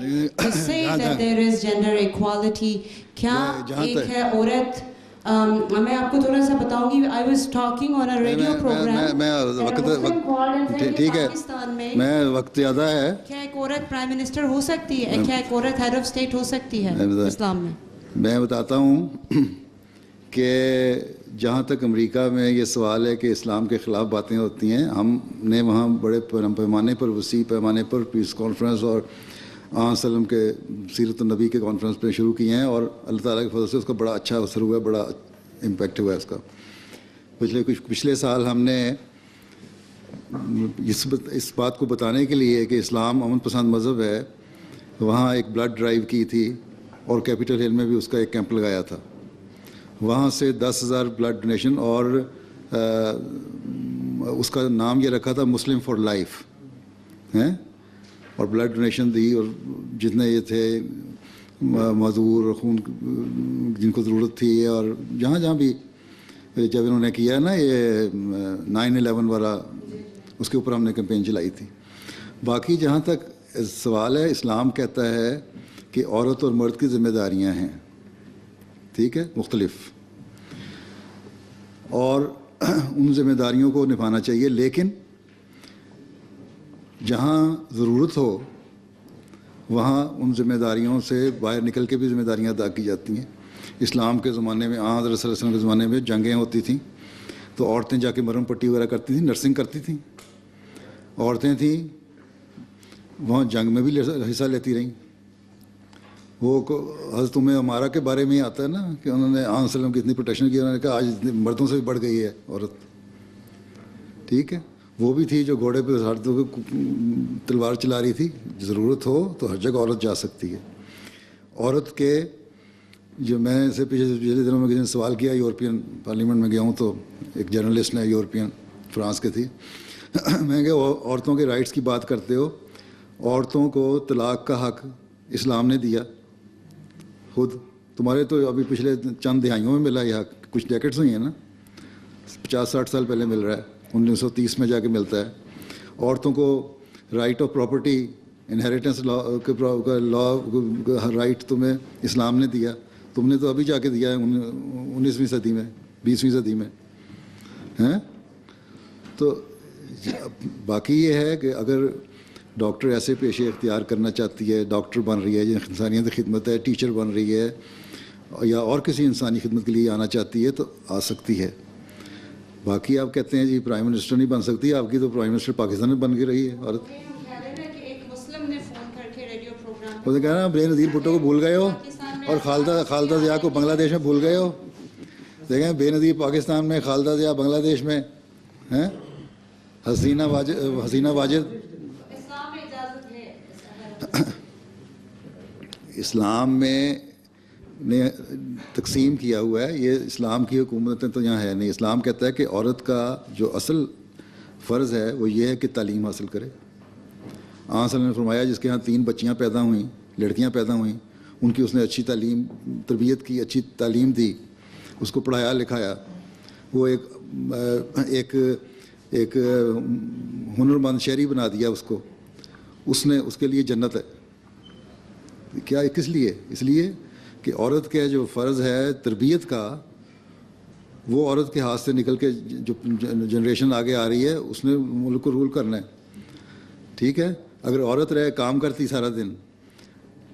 دیر از جینڈر ایکوالٹی, کیا ایک ہے عورت, میں آپ کو تھوڑا سا بتاؤں گی. I was talking on a radio programme, ٹھیک ہے, میں وقت زیادہ ہے. کیا ایک عورت پرائم منسٹر ہو سکتی ہے, کیا ایک عورت ہیڈ آف اسٹیٹ ہو سکتی ہے اسلام میں؟ میں بتاتا ہوں کہ جہاں تک امریکہ میں یہ سوال ہے کہ اسلام کے خلاف باتیں ہوتی ہیں, ہم نے وہاں بڑے پیمانے پر, وسیع پیمانے پر پیس کانفرنس اور وسلم کے سیرت النبی کے کانفرنس پہ شروع کیے ہیں, اور اللہ تعالیٰ کے فضل سے اس کا بڑا اچھا اثر ہوا ہے, بڑا امپیکٹ ہوا ہے اس کا. پچھلے سال ہم نے اس بات کو بتانے کے لیے کہ اسلام امن پسند مذہب ہے, وہاں ایک بلڈ ڈرائیو کی تھی, اور کیپٹل ہل میں بھی اس کا ایک کیمپ لگایا تھا. وہاں سے 10,000 بلڈ ڈونیشن, اور اس کا نام یہ رکھا تھا مسلم فار لائف ہیں, اور بلڈ ڈونیشن دی, اور جتنے یہ تھے معذور اور خون جن کو ضرورت تھی, اور جہاں جہاں بھی جب انہوں نے کیا نا یہ 9/11 والا, اس کے اوپر ہم نے کیمپین چلائی تھی. باقی جہاں تک سوال ہے, اسلام کہتا ہے کہ عورت اور مرد کی ذمہ داریاں ہیں, ٹھیک ہے, مختلف, اور ان ذمہ داریوں کو نبھانا چاہیے. لیکن جہاں ضرورت ہو وہاں ان ذمہ داریوں سے باہر نکل کے بھی ذمہ داریاں ادا کی جاتی ہیں. اسلام کے زمانے میں حضرت صلی اللہ علیہ وسلم کے زمانے میں جنگیں ہوتی تھیں تو عورتیں جا کے مرہم پٹی وغیرہ کرتی تھیں, نرسنگ کرتی تھیں. عورتیں تھیں وہاں جنگ میں بھی حصہ لیتی رہیں. وہ حضرت عمارہ کے بارے میں ہی آتا ہے نا کہ انہوں نے علیہ وسلم کی اتنی پروٹیکشن کی, انہوں نے کہا آج مردوں سے بھی بڑھ گئی ہے عورت. ٹھیک ہے, وہ بھی تھی جو گھوڑے پہ تلوار چلا رہی تھی. ضرورت ہو تو ہر جگہ عورت جا سکتی ہے. عورت کے جو میں نے سے پچھلے دنوں میں کسی نے سوال کیا, یورپین پارلیمنٹ میں گیا ہوں تو ایک جرنلسٹ نے, یورپین فرانس کے تھی, میں نے کہا عورتوں کے رائٹس کی بات کرتے ہو, عورتوں کو طلاق کا حق اسلام نے دیا خود. تمہارے تو ابھی پچھلے چند دہائیوں میں ملا یہ حق, کچھ ڈیکیڈز ہوئی ہیں نا, 50-60 سال پہلے مل رہا ہے, 1930 میں جا کے ملتا ہے. عورتوں کو right of property, inheritance law right تمہیں اسلام نے دیا, تم نے تو ابھی جا کے دیا ہے 19ویں صدی میں, 20ویں صدی میں ہیں. تو باقی یہ ہے کہ اگر ڈاکٹر ایسے پیشے اختیار کرنا چاہتی ہے, ڈاکٹر بن رہی ہے, انسانیت کی خدمت ہے, ٹیچر بن رہی ہے, یا اور کسی انسانی خدمت کے لیے آنا چاہتی ہے تو آ سکتی ہے. باقی آپ کہتے ہیں جی پرائم منسٹر نہیں بن سکتی, آپ کی تو پرائم منسٹر پاکستان میں بن کے رہی ہے عورت. وہ تو کہہ رہا بے نظیر بھٹو کو بھول گئے ہو اور خالدہ ضیاء کو بنگلہ دیش میں بھول گئے ہو. دیکھیں بے نظیر پاکستان میں, خالدہ ضیاء بنگلہ دیش میں ہیں, حسینہ واجد. اسلام میں نے تقسیم کیا ہوا ہے, یہ اسلام کی حکومتیں تو یہاں ہے نہیں. اسلام کہتا ہے کہ عورت کا جو اصل فرض ہے وہ یہ ہے کہ تعلیم حاصل کرے. آن صلی اللہ نے فرمایا جس کے ہاں 3 بچیاں پیدا ہوئیں, لڑکیاں پیدا ہوئیں, ان کی اس نے اچھی تعلیم تربیت کی, اچھی تعلیم دی, اس کو پڑھایا لکھایا, وہ ایک ہنرمند شہری بنا دیا اس کو, اس نے اس کے لیے جنت ہے. کیا کس لیے؟ اس لیے کہ عورت کے جو فرض ہے تربیت کا وہ عورت کے ہاتھ سے نکل کے جو جنریشن آگے آ رہی ہے اس نے ملک کو رول کرنا ہے. ٹھیک ہے, اگر عورت رہے کام کرتی سارا دن,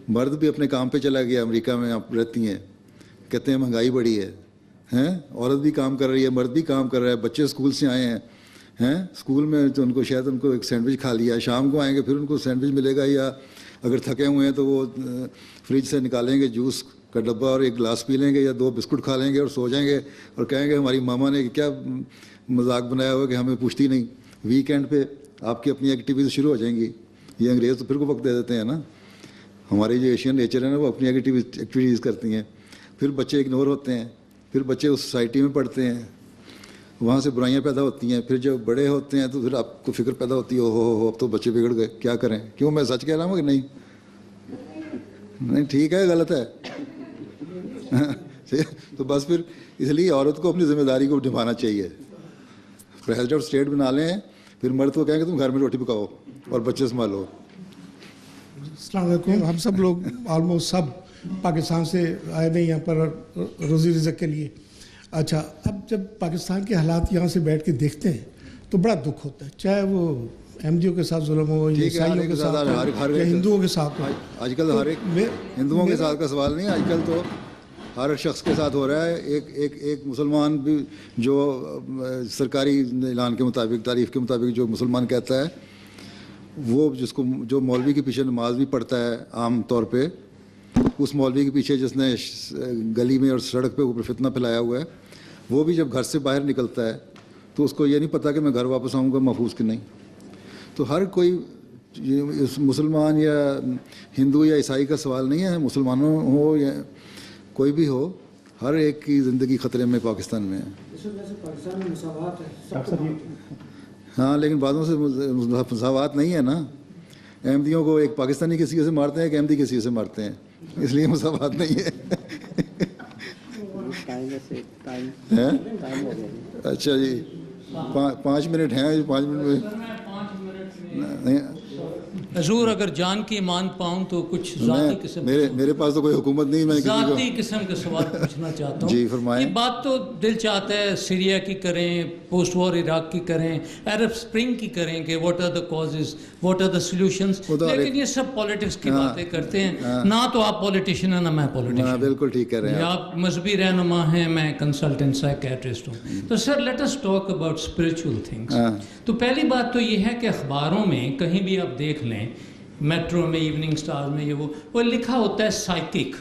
مرد بھی اپنے کام پہ چلا گیا, امریکہ میں آپ رہتی ہیں, کہتے ہیں مہنگائی بڑھی ہے, ہیں عورت بھی کام کر رہی ہے, مرد بھی کام کر رہا ہے, بچے اسکول سے آئے ہیں اسکول میں تو ان کو شاید ان کو ایک سینڈوچ کھا لیا, شام کو آئیں گے پھر ان کو سینڈوچ ملے گا, یا اگر تھکے ہوئے ہیں تو وہ فریج سے نکالیں گے جوس کا ڈبہ اور ایک گلاس پی لیں گے یا 2 بسکٹ کھا لیں گے اور سو جائیں گے اور کہیں گے ہماری ماما نے کیا مذاق بنایا ہوا کہ ہمیں پوچھتی نہیں. ویکینڈ پہ آپ کی اپنی ایکٹیویٹیز شروع ہو جائیں گی. یہ انگریز تو پھر کو وقت دے دیتے ہیں نا, ہماری جو ایشین نیچر ہے نا وہ اپنی ایکٹیویٹیز کرتی ہیں. پھر بچے اگنور ہوتے ہیں, پھر بچے اس سوسائٹی میں پڑھتے ہیں, وہاں سے برائیاں پیدا ہوتی ہیں. پھر جب بڑے ہوتے ہیں تو پھر آپ کو فکر پیدا ہوتی ہے ہو اب تو بچے بگڑ گئے, کیا کریں. کیوں, میں سچ کہہ رہا ہوں کہ نہیں؟ نہیں ٹھیک ہے, غلط ہے. تو بس پھر اس لیے عورت کو اپنی ذمہ داری کو نبھانا چاہیے. پریزیڈنٹ آف اسٹیٹ بنا لیں, پھر مرد کو کہیں کہ تم گھر میں روٹی پکاؤ اور بچے سنبھالو. السلام علیکم. ہم سب لوگ آلموسٹ سب پاکستان سے آئے ہوئے یہاں پر روزی رزق کے لیے. اچھا, اب جب پاکستان کے حالات یہاں سے بیٹھ کے دیکھتے ہیں تو بڑا دکھ ہوتا ہے, چاہے وہ احمدیوں کے ساتھ ظلم ہو یا عیسائیوں کے ساتھ یا ہندوؤں کے ساتھ ہو. آج کل ہر ایک ہندوؤں کے ساتھ کا سوال نہیں, آج کل تو ہر شخص کے ساتھ ہو رہا ہے. ایک مسلمان بھی جو سرکاری اعلان کے مطابق, تعریف کے مطابق جو مسلمان کہتا ہے, وہ جس کو جو مولوی کے پیچھے نماز بھی پڑھتا ہے عام طور پہ, اس مولوی کے پیچھے جس نے گلی میں اور سڑک پہ اوپر فتنہ پھیلایا ہوا ہے, وہ بھی جب گھر سے باہر نکلتا ہے تو اس کو یہ نہیں پتہ کہ میں گھر واپس آؤں گا محفوظ کہ نہیں. تو ہر کوئی مسلمان یا ہندو یا عیسائی کا سوال نہیں ہے, مسلمانوں ہو یا کوئی بھی ہو, ہر ایک کی زندگی خطرے میں پاکستان میں ہے. ہاں, لیکن بعضوں سے مساوات نہیں ہے نا. احمدیوں کو ایک پاکستانی کسی سے مارتے ہیں, ایک احمدی کسی سے مارتے ہیں, اس لیے مساوات نہیں ہے. اچھا جی, 5 منٹ ہیں, 5 منٹ میں حضور اگر جان کی مان پاؤں تو کچھ ذاتی قسم میرے پاس تو کوئی حکومت نہیں، میں ذاتی قسم کے سوال پوچھنا چاہتا ہوں. جی فرمائیں. یہ بات تو دل چاہتا ہے سیریا کی کریں، پوسٹ وار عراق کی کریں، عرب سپرنگ کی کریں کہ what are the causes, what are the solutions, لیکن یہ سب پالیٹکس کی باتیں کرتے ہیں. نہ تو آپ پولیٹیشین ہیں نہ میں پولیٹیشین. بالکل ٹھیک کہہ رہے ہیں آپ مذہبی رہنما ہیں، میں کنسلٹنٹ سائیکیٹرسٹ ہوں. تو sir let us talk about spiritual things. تو پہلی بات تو یہ ہے کہ اخباروں میں کہیں بھی آپ دیکھ لیں، میٹرو میں، ایوننگ اسٹار میں، یہ وہ لکھا ہوتا ہے psychic,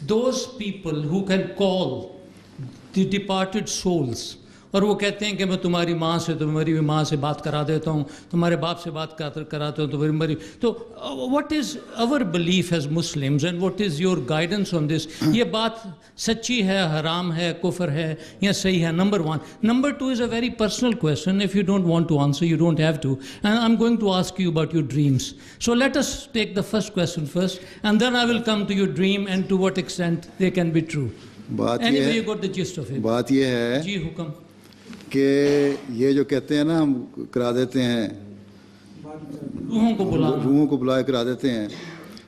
those people who can call the departed souls. اور وہ کہتے ہیں کہ میں تمہاری ماں سے، تمہاری ماں سے بات کرا دیتا ہوں، تمہارے باپ سے بات کراتا ہوں، تمہاری. تو what is our belief as Muslims and what is your guidance on this? یہ بات سچی ہے، حرام ہے، کفر ہے یا صحیح ہے؟ Number 1. Number 2 is a very personal question. If you don't want to answer, you don't have to. And I'm going to ask you about your dreams. So let us take the first question first, and then I will come to your dream and to what extent they can be true. Anyway, you got the gist of it. بات یہ ہے جی حکم کہ یہ جو کہتے ہیں نا ہم کرا دیتے ہیں، روحوں کو بلا کرا دیتے ہیں.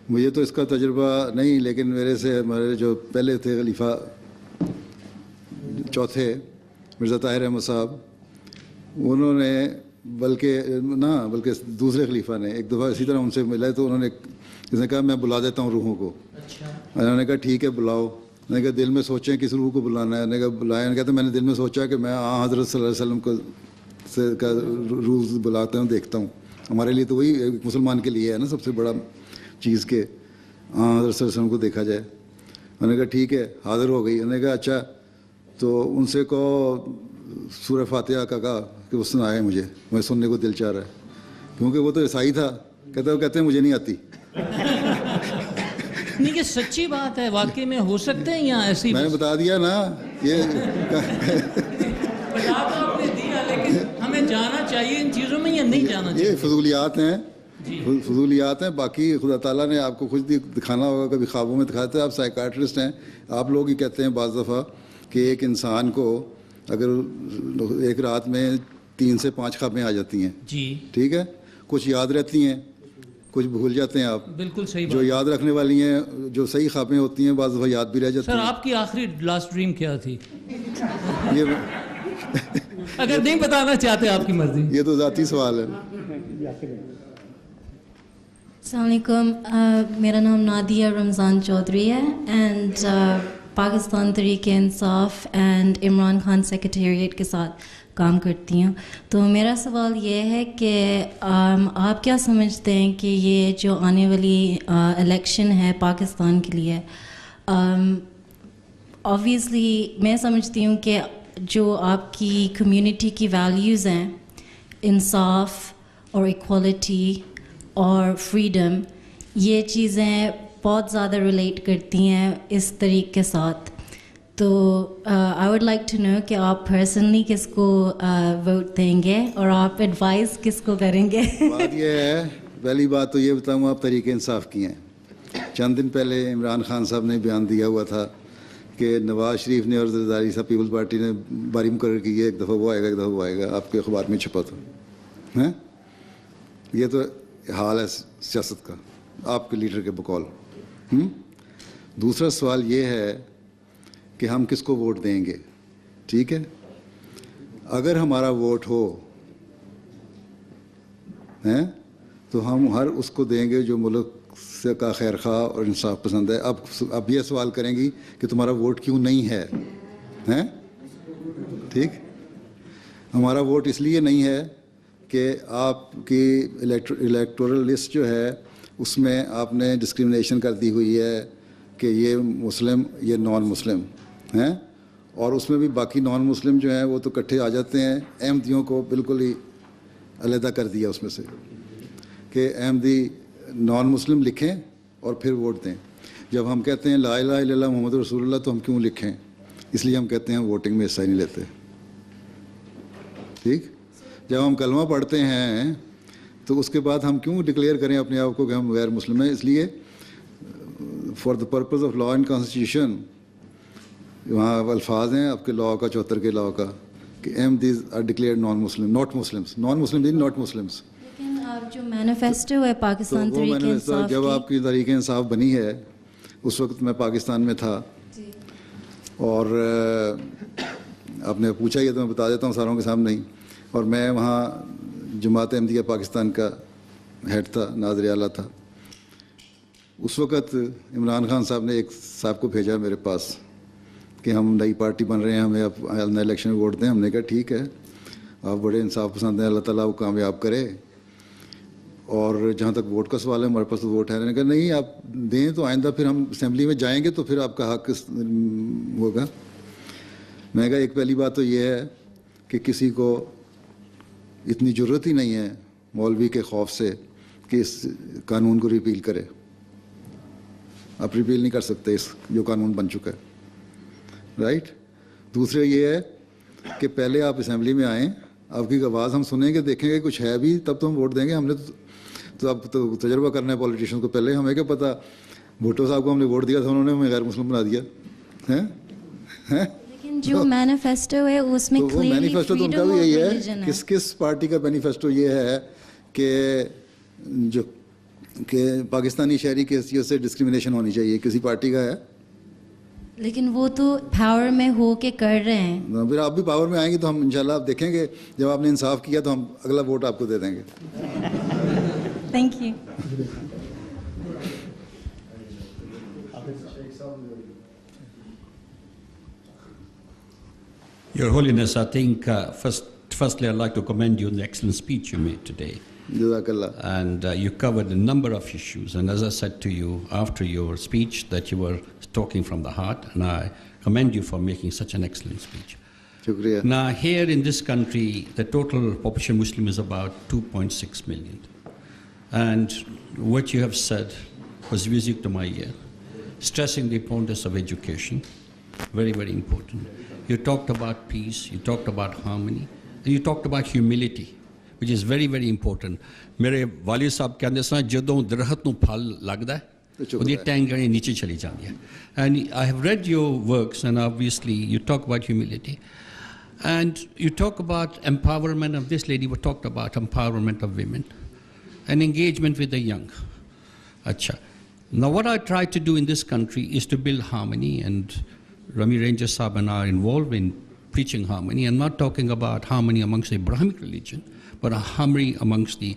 مجھے تو اس کا تجربہ نہیں، لیکن ہمارے جو پہلے تھے خلیفہ چوتھے مرزا طاہر احمد صاحب، انہوں نے بلکہ دوسرے خلیفہ نے ایک دفعہ اسی طرح ان سے ملا تو انہوں نے کہا میں بلا دیتا ہوں روحوں کو. انہوں نے کہا ٹھیک ہے بلاؤ. میں نے کہا دل میں سوچیں کس روح کو بلانا ہے. میں نے کہا بلایا. میں کہتا میں نے دل میں سوچا کہ میں حضرت صلی اللہ علیہ وسلم کا روح بلاتا ہوں، دیکھتا ہوں. ہمارے لیے تو وہی ایک مسلمان کے لیے ہے نا سب سے بڑا چیز کہ حضرت صلی اللہ علیہ وسلم کو دیکھا جائے. میں نے کہا ٹھیک ہے، حاضر ہو گئی. انہوں نے کہا اچھا تو ان سے کہو سورہ فاتحہ کا کہا کہ وہ سنائے مجھے، میں سننے کو دل چاہ رہا ہے. کیونکہ وہ تو عیسائی تھا. کہتے ہیں مجھے نہیں آتی. نہیں، یہ سچی بات ہے، واقعی میں ہو سکتے ہیں یا ایسی؟ میں نے بتا دیا نا یہ بتا تو آپ نے دیا، لیکن ہمیں جانا چاہیے ان چیزوں میں یا نہیں جانا چاہیے؟ یہ فضولیات ہیں، فضولیات ہیں. باقی خدا تعالیٰ نے آپ کو خود دکھانا ہوگا، کبھی خوابوں میں دکھاتے ہیں. آپ سائیکیٹرسٹ ہیں، آپ لوگ ہی کہتے ہیں بعض دفعہ کہ ایک انسان کو اگر ایک رات میں 3 سے 5 خوابیں آ جاتی ہیں، جی ٹھیک ہے، کچھ یاد رہتی ہیں، کچھ بھول جاتے ہیں آپ. بالکل صحیح بات. جو یاد رکھنے والی ہیں، جو صحیح خوابیں ہوتی ہیں، بعض دفعہ یاد بھی رہ جاتی ہیں. سر آپ کی آخری لاسٹ ڈریم کیا تھی؟ یہ اگر نہیں بتانا چاہتے آپ کی مرضی. یہ تو ذاتی سوال ہے. السلام علیکم. میرا نام نادیہ رمضان چودھری ہے and Pakistan Tehreek Insaf and Imran Khan secretariat کے ساتھ کام کرتی ہوں. تو میرا سوال یہ ہے کہ آپ کیا سمجھتے ہیں کہ یہ جو آنے والی الیکشن ہے پاکستان کے لیے، آبویسلی میں سمجھتی ہوں کہ جو آپ کی کمیونٹی کی ویلیوز ہیں، انصاف اور ایکوالٹی اور فریڈم، یہ چیزیں بہت زیادہ ریلیٹ کرتی ہیں اس طریقے کے ساتھ. تو I would like to know کہ آپ پرسنلی کس کو ووٹ دیں گے اور آپ ایڈوائز کس کو کریں گے؟ بات یہ ہے، پہلی بات تو یہ بتاؤں آپ تحریک انصاف کی ہیں. چند دن پہلے عمران خان صاحب نے بیان دیا ہوا تھا کہ نواز شریف نے اور زرداری صاحب پیپلز پارٹی نے باری مقرر کی ہے، ایک دفعہ وہ آئے گا، ایک دفعہ وہ آئے گا. آپ کے اخبار میں چھپا تھا. یہ تو حال ہے سیاست کا آپ کے لیڈر کے بقول. دوسرا سوال یہ ہے کہ ہم کس کو ووٹ دیں گے. ٹھیک ہے، اگر ہمارا ووٹ ہو تو ہم ہر اس کو دیں گے جو ملک سے کا خیر خواہ اور انصاف پسند ہے. اب یہ سوال کریں گی کہ تمہارا ووٹ کیوں نہیں ہے. ٹھیک، ہمارا ووٹ اس لیے نہیں ہے کہ آپ کی الیکٹورل لسٹ جو ہے اس میں آپ نے ڈسکریمنیشن کر دی ہوئی ہے کہ یہ مسلم، یہ نان مسلم ہیں، اور اس میں بھی باقی نان مسلم جو ہیں وہ تو اکٹھے آ جاتے ہیں. احمدیوں کو بالکل ہی علیحدہ کر دیا اس میں سے کہ احمدی نان مسلم لکھیں اور پھر ووٹ دیں. جب ہم کہتے ہیں لا الہ الا اللہ محمد رسول اللہ تو ہم کیوں لکھیں؟ اس لیے ہم کہتے ہیں ووٹنگ میں حصہ ہی نہیں لیتے. ٹھیک، جب ہم کلمہ پڑھتے ہیں تو اس کے بعد ہم کیوں ڈکلیئر کریں اپنے آپ کو کہ ہم غیر مسلم ہیں؟ اس لیے for the purpose of law and constitution, وہاں الفاظ ہیں آپ کے لاء کا 74 کے لاء کا کہ Ahmadis are declared non Muslim, not Muslims, non Muslim not Muslims. لیکن جو مینیفیسٹو ہے پاکستان تحریک انصاف جب آپ کی تحریک انصاف بنی ہے اس وقت میں پاکستان میں تھا اور آپ نے پوچھا یہ تو میں بتا دیتا ہوں ساروں کے سامنے ہی. اور میں وہاں جماعت احمدیہ پاکستان کا ہیڈ تھا, ناظر اعلیٰ تھا. اس وقت عمران خان صاحب نے ایک صاحب کو بھیجا میرے پاس کہ ہم نئی پارٹی بن رہے ہیں, ہمیں اب نئے الیکشن میں ووٹ دیں. ہم نے کہا ٹھیک ہے, آپ بڑے انصاف پسند ہیں, اللہ تعالیٰ وہ کامیاب کرے. اور جہاں تک ووٹ کا سوال ہے ہمارے پاس تو ووٹ ہے. نے کہا نہیں آپ دیں تو آئندہ پھر ہم اسمبلی میں جائیں گے تو پھر آپ کا حق ہوگا. میں نے کہا ایک پہلی بات تو یہ ہے کہ کسی کو اتنی ضرورت ہی نہیں ہے مولوی کے خوف سے کہ اس قانون کو ریپیل کرے. آپ ریپیل نہیں کر سکتے اس جو قانون بن چکا ہے, رائٹ. دوسرے یہ ہے کہ پہلے آپ اسمبلی میں آئیں, آپ کی آواز ہم سنیں گے, دیکھیں گے کچھ ہے بھی تب تو ہم ووٹ دیں گے. ہم نے تو اب تو تجربہ کرنا ہے پولیٹیشین کو. پہلے ہمیں کیا پتہ, بھٹو صاحب کو ہم نے ووٹ دیا تھا, انہوں نے ہمیں غیر مسلم بنا دیا ہیں. لیکن جو مینیفیسٹو ہے اس میں وہ مینیفیسٹو تو ان کا بھی یہی ہے. کس پارٹی کا مینیفیسٹو یہ ہے کہ پاکستانی شہری کی حیثیت سے ڈسکریمنیشن ہونی چاہیے, کسی پارٹی کا ہے. لیکن وہ تو پاور میں ہو کے کر رہے ہیں. پھر آپ بھی پاور میں آئیں گے تو ہم انشاءاللہ آپ دیکھیں گے جب آپ نے انصاف کیا تو ہم اگلا ووٹ آپ کو دے دیں گے. Thank you. Your Holiness, I think firstly I'd like to commend you on the excellent speech you made today. Jazakallah. And you covered a number of issues. And as I said to you after your speech that you were talking from the heart, and I commend you for making such an excellent speech. Shukriya. Now here in this country, the total population Muslim is about 2.6 million. And what you have said was music to my ear, stressing the importance of education, very, very important. You talked about peace, you talked about harmony, and you talked about humility, which is very, very important. میرے والد صاحب کہتے ہیں جدوں درخت نوں پھل لگدا ہے اودی ٹینگڑی نیچے چلی جاندی ہے. And I have read your works, and obviously you talk about humility. And you talk about empowerment of this lady, we talked about empowerment of women and engagement with the young. Acha. Now what I try to do in this country is to build harmony, and Rami Ranger Sahib and I are involved in preaching harmony. I'm not talking about harmony amongst the Abrahamic religion, but a harmony amongst the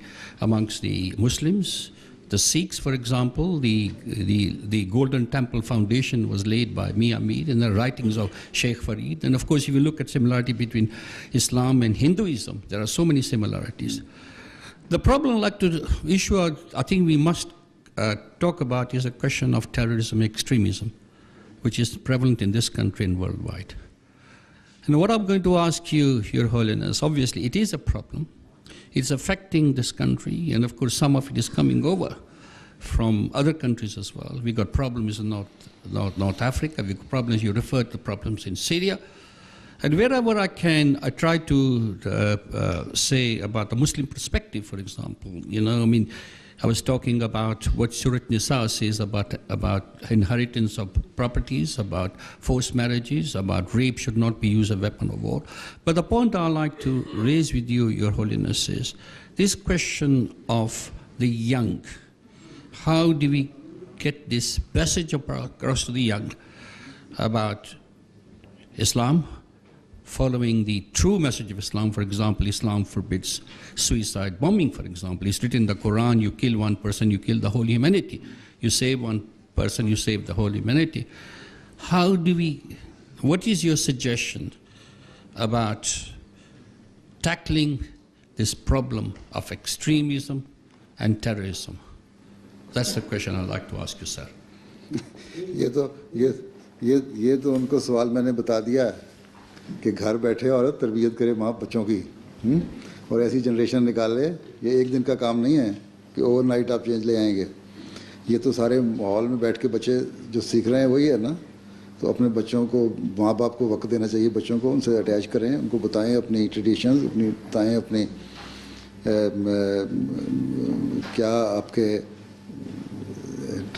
Muslims, the Sikhs, for example. The Golden Temple Foundation was laid by Mian Mir in the writings of Sheikh Farid. And of course, if you look at similarity between Islam and Hinduism, there are so many similarities. The problem I'd like to issue, I think we must talk about, is a question of terrorism, extremism, which is prevalent in this country and worldwide. And what I'm going to ask you, Your Holiness, obviously it is a problem. It's affecting this country, and of course some of it is coming over from other countries as well. We got problems in North Africa, we got problems, you referred to problems in Syria. And wherever I can, I try to say about the Muslim perspective, for example. You know, I mean, I was talking about what Surah Nisa says about inheritance of properties, about forced marriages, about rape should not be used as a weapon of war. But the point I'd like to raise with you, Your Holiness, is this question of the young. How do we get this message across to the young about Islam, following the true message of Islam? For example, Islam forbids suicide bombing, for example. It's written in the Quran, you kill one person, you kill the whole humanity. You save one person, you save the whole humanity. What is your suggestion about tackling this problem of extremism and terrorism? That's the question I'd like to ask you, sir. یہ تو ان کو سوال میں نے بتا دیا کہ گھر بیٹھے عورت تربیت کرے ماں بچوں کی اور ایسی جنریشن نکالے. یہ ایک دن کا کام نہیں ہے کہ اوور نائٹ آپ چینج لے آئیں گے. یہ تو سارے ماحول میں بیٹھ کے بچے جو سیکھ رہے ہیں وہی ہے نا. تو اپنے بچوں کو, ماں باپ کو وقت دینا چاہیے بچوں کو, ان سے اٹیچ کریں, ان کو بتائیں اپنی ٹریڈیشنز, بتائیں اپنی کیا آپ کے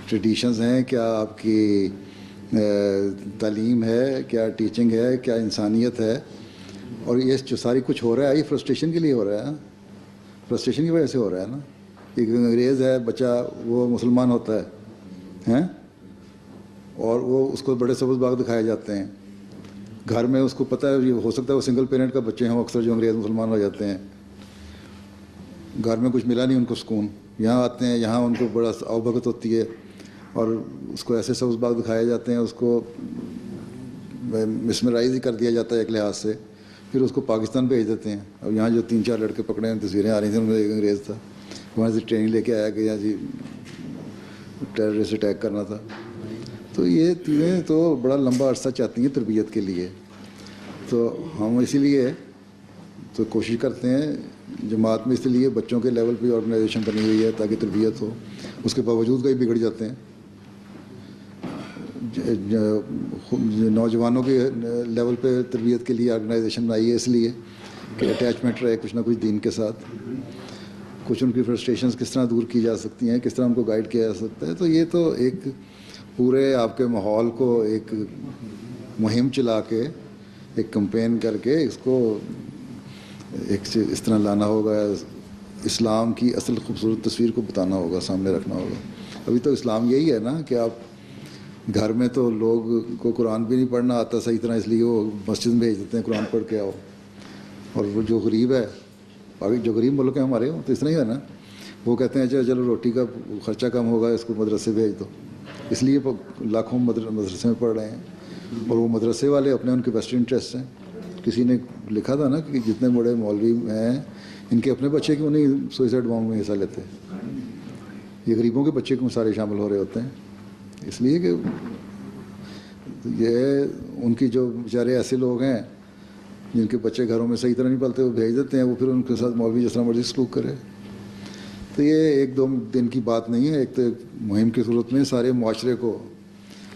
ٹریڈیشنز ہیں, کیا آپ کی تعلیم ہے, کیا ٹیچنگ ہے, کیا انسانیت ہے. اور یہ جو ساری کچھ ہو رہا ہے یہ فرسٹریشن کے لیے ہو رہا ہے, فرسٹریشن کی وجہ سے ہو رہا ہے نا. ایک انگریز ہے بچہ وہ مسلمان ہوتا ہے ہیں اور وہ اس کو بڑے سبز باغ دکھائے جاتے ہیں. گھر میں اس کو پتہ ہے یہ ہو سکتا ہے وہ سنگل پیرنٹ کا بچے ہیں وہ اکثر جو انگریز مسلمان ہو جاتے ہیں. گھر میں کچھ ملا نہیں ان کو سکون, یہاں آتے ہیں یہاں ان کو بڑا اوبھگت ہوتی ہے اور اس کو ایسے سبز باغ دکھائے جاتے ہیں, اس کو مسمرائز ہی کر دیا جاتا ہے ایک لحاظ سے. پھر اس کو پاکستان بھیج دیتے ہیں. اب یہاں جو 3-4 لڑکے پکڑے ہیں تصویریں آ رہی تھیں ان میں ایک انگریز تھا, وہاں سے ٹریننگ لے کے آیا کہ یہاں جی ٹیررسٹ اٹیک کرنا تھا. تو یہ چیزیں تو بڑا لمبا عرصہ چاہتی ہیں تربیت کے لیے. تو ہم اسی لیے تو کوشش کرتے ہیں جماعت میں, اس لیے بچوں کے لیول پہ آرگنائزیشن بنی ہوئی ہے تاکہ تربیت ہو. اس کے باوجود کئی بگڑ جاتے ہیں. نوجوانوں کے لیول پہ تربیت کے لیے آرگنائزیشن بنائی ہے اس لیے کہ اٹیچمنٹ رہے کچھ نہ کچھ دین کے ساتھ, کچھ ان کی فرسٹریشنز کس طرح دور کی جا سکتی ہیں, کس طرح ان کو گائیڈ کیا جا سکتا ہے. تو یہ تو ایک پورے آپ کے ماحول کو ایک مہم چلا کے ایک کمپین کر کے اس کو ایک اس طرح لانا ہوگا, اسلام کی اصل خوبصورت تصویر کو بتانا ہوگا, سامنے رکھنا ہوگا. ابھی تو اسلام یہی ہے نا کہ آپ گھر میں تو لوگ کو قرآن بھی نہیں پڑھنا آتا صحیح طرح, اس لیے وہ مسجد میں بھیج دیتے ہیں قرآن پڑھ کے آؤ. اور وہ جو غریب ہے جو غریب ملک ہیں ہمارے تو اس طرح ہی ہے نا, وہ کہتے ہیں چلو روٹی کا خرچہ کم ہوگا اس کو مدرسے بھیج دو. اس لیے لاکھوں مدرسے میں پڑھ رہے ہیں. اور وہ مدرسے والے اپنے ان کے بیسٹ انٹرسٹ ہیں. کسی نے لکھا تھا نا کہ جتنے بڑے مولوی ہیں ان کے اپنے بچے کیوں نہیں سوئسائڈ بام میں حصہ لیتے, یہ غریبوں کے بچے کیوں سارے شامل ہو رہے ہوتے ہیں. اس لیے کہ یہ ان کی جو بیچارے ایسے لوگ ہیں جن کے بچے گھروں میں صحیح طرح نہیں پلتے, وہ بھیج دیتے ہیں, وہ پھر ان کے ساتھ مولوی جس طرح مرضی سلوک کرے. تو یہ 1-2 دن کی بات نہیں ہے. ایک تو مہم کی صورت میں سارے معاشرے کو,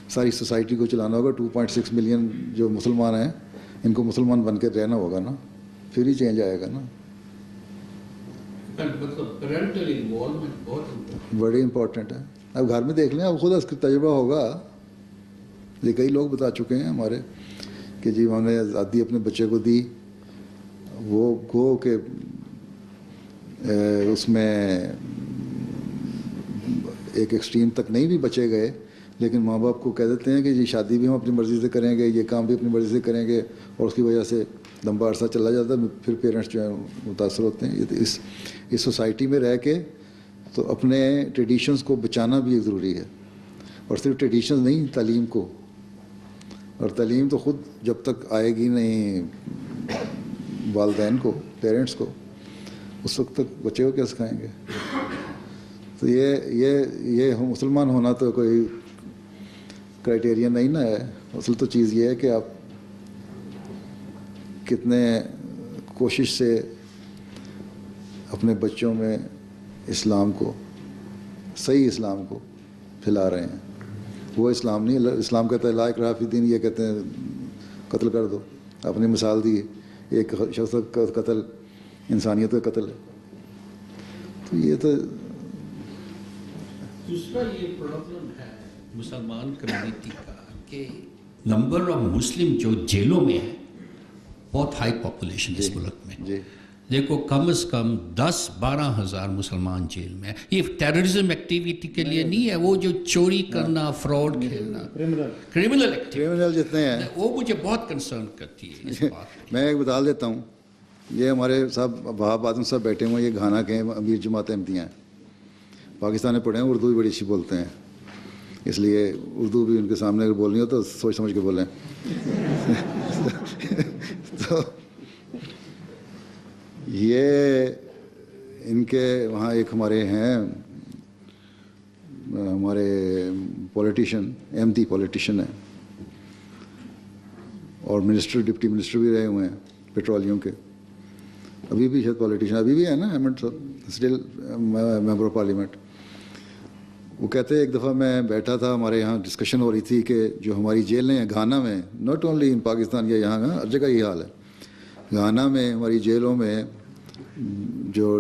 ساری سوسائٹی کو چلانا ہوگا. 2.6 ملین جو مسلمان ہیں ان کو مسلمان بن کے رہنا ہوگا نا, پھر ہی چینج آئے گا نا. بڑی امپورٹنٹ ہے. اب گھر میں دیکھ لیں, اب خود اس کا تجربہ ہوگا. یہ کئی لوگ بتا چکے ہیں ہمارے کہ جی ہم نے آزادی اپنے بچے کو دی, وہ گو کہ اس میں ایک ایکسٹریم تک نہیں بھی بچے گئے, لیکن ماں باپ کو کہہ دیتے ہیں کہ جی شادی بھی ہم اپنی مرضی سے کریں گے, یہ کام بھی اپنی مرضی سے کریں گے, اور اس کی وجہ سے لمبا عرصہ چلا جاتا ہے. پھر پیرنٹس جو ہیں متاثر ہوتے ہیں. اس سوسائٹی میں رہ کے تو اپنے ٹریڈیشنز کو بچانا بھی ایک ضروری ہے. اور صرف ٹریڈیشنز نہیں, تعلیم کو. اور تعلیم تو خود جب تک آئے گی نہیں والدین کو, پیرنٹس کو, اس وقت تک بچے کو کیا سکھائیں گے. تو یہ مسلمان ہونا تو کوئی کرائٹیریا نہیں نا ہے. اصل تو چیز یہ ہے کہ آپ کتنے کوشش سے اپنے بچوں میں اسلام کو, صحیح اسلام کو پھیلا رہے ہیں. وہ اسلام نہیں, اسلام کہتا ہے لا اکراہ فی الدین, یہ کہتے ہیں قتل کر دو. آپ نے مثال دی, ایک شخص کا قتل انسانیت کا قتل ہے. تو یہ تو دوسرا یہ پرابلم ہے مسلمان کمیونٹی کا کہ نمبر آف مسلم جو جیلوں میں ہے بہت ہائی پاپولیشن اس ملک میں. دیکھو کم از کم 10-12 ہزار مسلمان جیل میں. یہ ٹیررزم ایکٹیویٹی کے لیے نہیں ہے, وہ جو چوری کرنا, فراڈ کھیلنا, کرمنل ایکٹیویٹی جتنے ہیں وہ مجھے بہت کنسرن کرتی ہے اس بات. میں ایک بتا دیتا ہوں, یہ ہمارے صاحب وہاب آدم صاحب بیٹھے ہوئے ہیں, یہ گھانا کے امیر جماعت احمدیہ ہیں, پاکستان میں پڑھے ہیں, اردو بھی بڑی اچھی بولتے ہیں, اس لیے اردو بھی ان کے سامنے اگر بولنی ہو تو سوچ سمجھ کے بولیں. تو یہ ان کے وہاں ایک ہمارے ہیں ہمارے پولیٹیشین, احمدی پولیٹیشین ہیں اور منسٹر, ڈپٹی منسٹر بھی رہے ہوئے ہیں پیٹرولیم کے. ابھی بھی شاید پولیٹیشین ابھی بھی ہے نا, احمد صاحب اسٹل ممبر آف پارلیمنٹ. وہ کہتے ہیں ایک دفعہ میں بیٹھا تھا, ہمارے یہاں ڈسکشن ہو رہی تھی کہ جو ہماری جیلیں ہیں گھانا میں, ناٹ اونلی ان پاکستان یا یہاں ہر جگہ یہ حال ہے, گھانا میں ہماری جیلوں میں جو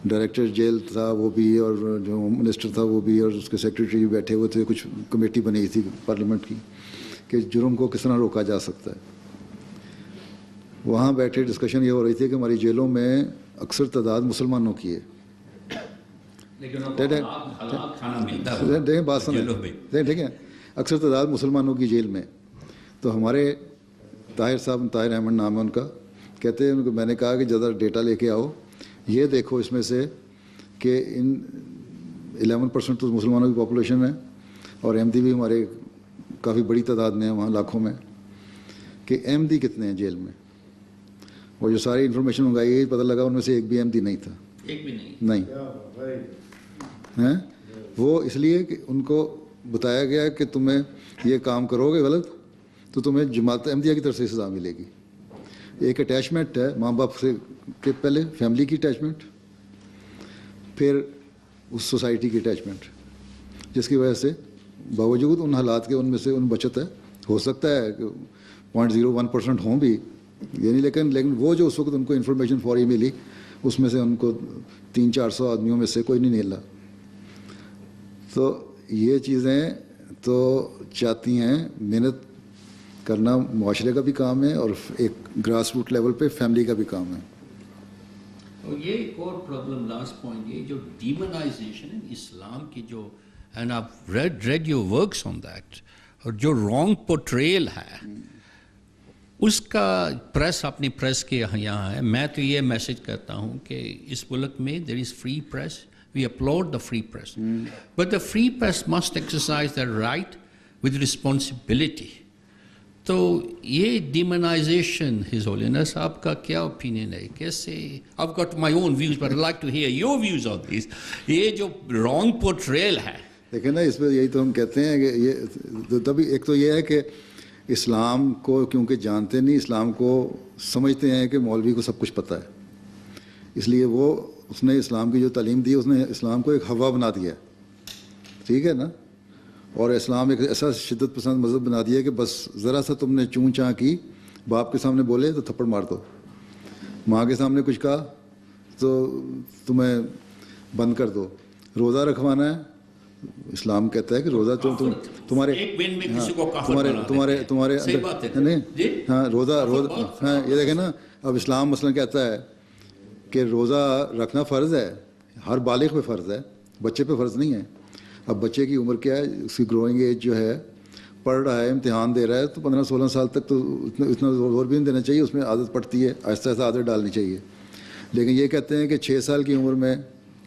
ڈائریکٹر جیل تھا وہ بھی, اور جو منسٹر تھا وہ بھی, اور اس کے سیکریٹری بھی بیٹھے ہوئے تھے. کچھ کمیٹی بنی تھی پارلیمنٹ کی کہ جرم کو کس طرح روکا جا سکتا ہے. وہاں بیٹھے ڈسکشن یہ ہو رہی تھی کہ ہماری جیلوں میں اکثر تعداد مسلمانوں کی ہے, دیکھیں بات سنیں ٹھیک ہے. اکثر تعداد مسلمانوں کی جیل میں تو ہمارے طاہر صاحب، طاہر احمد نام ہے ان کا، کہتے ہیں ان کو میں نے کہا کہ زیادہ ڈیٹا لے کے آؤ، یہ دیکھو اس میں سے کہ ان 11% تو مسلمانوں کی پاپولیشن ہے اور احمدی بھی ہمارے کافی بڑی تعداد میں ہیں وہاں، لاکھوں میں، کہ احمدی کتنے ہیں جیل میں. اور جو ساری انفارمیشن منگائی گئی پتہ لگا ان میں سے ایک بھی احمدی نہیں تھا. ایک بھی نہیں ہیں. وہ اس لیے کہ ان کو بتایا گیا کہ تمہیں یہ کام کرو گے غلط تو تمہیں جماعت احمدیہ کی طرف سے سزا ملے گی. ایک اٹیچمنٹ ہے ماں باپ سے کے پہلے، فیملی کی اٹیچمنٹ، پھر اس سوسائٹی کی اٹیچمنٹ، جس کی وجہ سے باوجود ان حالات کے ان میں سے ان بچت ہے. ہو سکتا ہے کہ 0.01% ہوں بھی یہ نہیں، لیکن وہ جو اس وقت ان کو انفارمیشن فوری ملی اس میں سے ان کو 300-400 آدمیوں میں سے کوئی نہیں نکلا. تو یہ چیزیں تو چاہتی ہیں محنت کرنا، معاشرے کا بھی کام ہے اور ایک گراس روٹ لیول پہ فیملی کا بھی کام ہے. اور یہ ایک اور پرابلم، لاسٹ پوائنٹ، یہ جو ڈیمونائزیشن ہے اسلام کی، جو اینڈ آپ read your works on that, اور جو رانگ پورٹریل ہے اس کا پریس، اپنی پریس کے یہاں ہے. میں تو یہ میسج کرتا ہوں کہ اس ملک میں there is free press, we uphold the free press, but the free press must exercise the right with responsibility. تو یہ ڈیمونائزیشن، ہز ہولینس، آپ کا کیا اوپینین ہے؟ کیسے؟ I've got my own views but I'd like to hear your views on this. یہ جو wrong portrayal ہے، دیکھیں نا، اس پہ یہی تو ہم کہتے ہیں کہ یہ تبھی ایک تو یہ ہے کہ اسلام کو کیونکہ جانتے نہیں، اسلام کو سمجھتے ہیں کہ مولوی کو سب کچھ پتہ ہے، اس لیے اس نے اسلام کی جو تعلیم دی اس نے اسلام کو ایک ہوا بنا دیا ہے، ٹھیک ہے نا. اور اسلام ایک ایسا شدت پسند مذہب بنا دیا کہ بس ذرا سا تم نے چون چاں کی، باپ کے سامنے بولے تو تھپڑ مار دو، ماں کے سامنے کچھ کہا تو تمہیں بند کر دو. روزہ رکھوانا ہے، اسلام کہتا ہے کہ روزہ تمہارے ہاں روزہ ہاں یہ دیکھیں نا. اب اسلام مثلاً کہتا ہے کہ روزہ رکھنا فرض ہے، ہر بالغ پہ فرض ہے، بچے پہ فرض نہیں ہے. اب بچے کی عمر کیا ہے، اس کی گروئنگ ایج جو ہے، پڑھ رہا ہے، امتحان دے رہا ہے، تو 15-16 سال تک تو اتنا زور بھی نہیں دینا چاہیے، اس میں عادت پڑتی ہے، آہستہ آہستہ عادت ڈالنی چاہیے. لیکن یہ کہتے ہیں کہ 6 سال کی عمر میں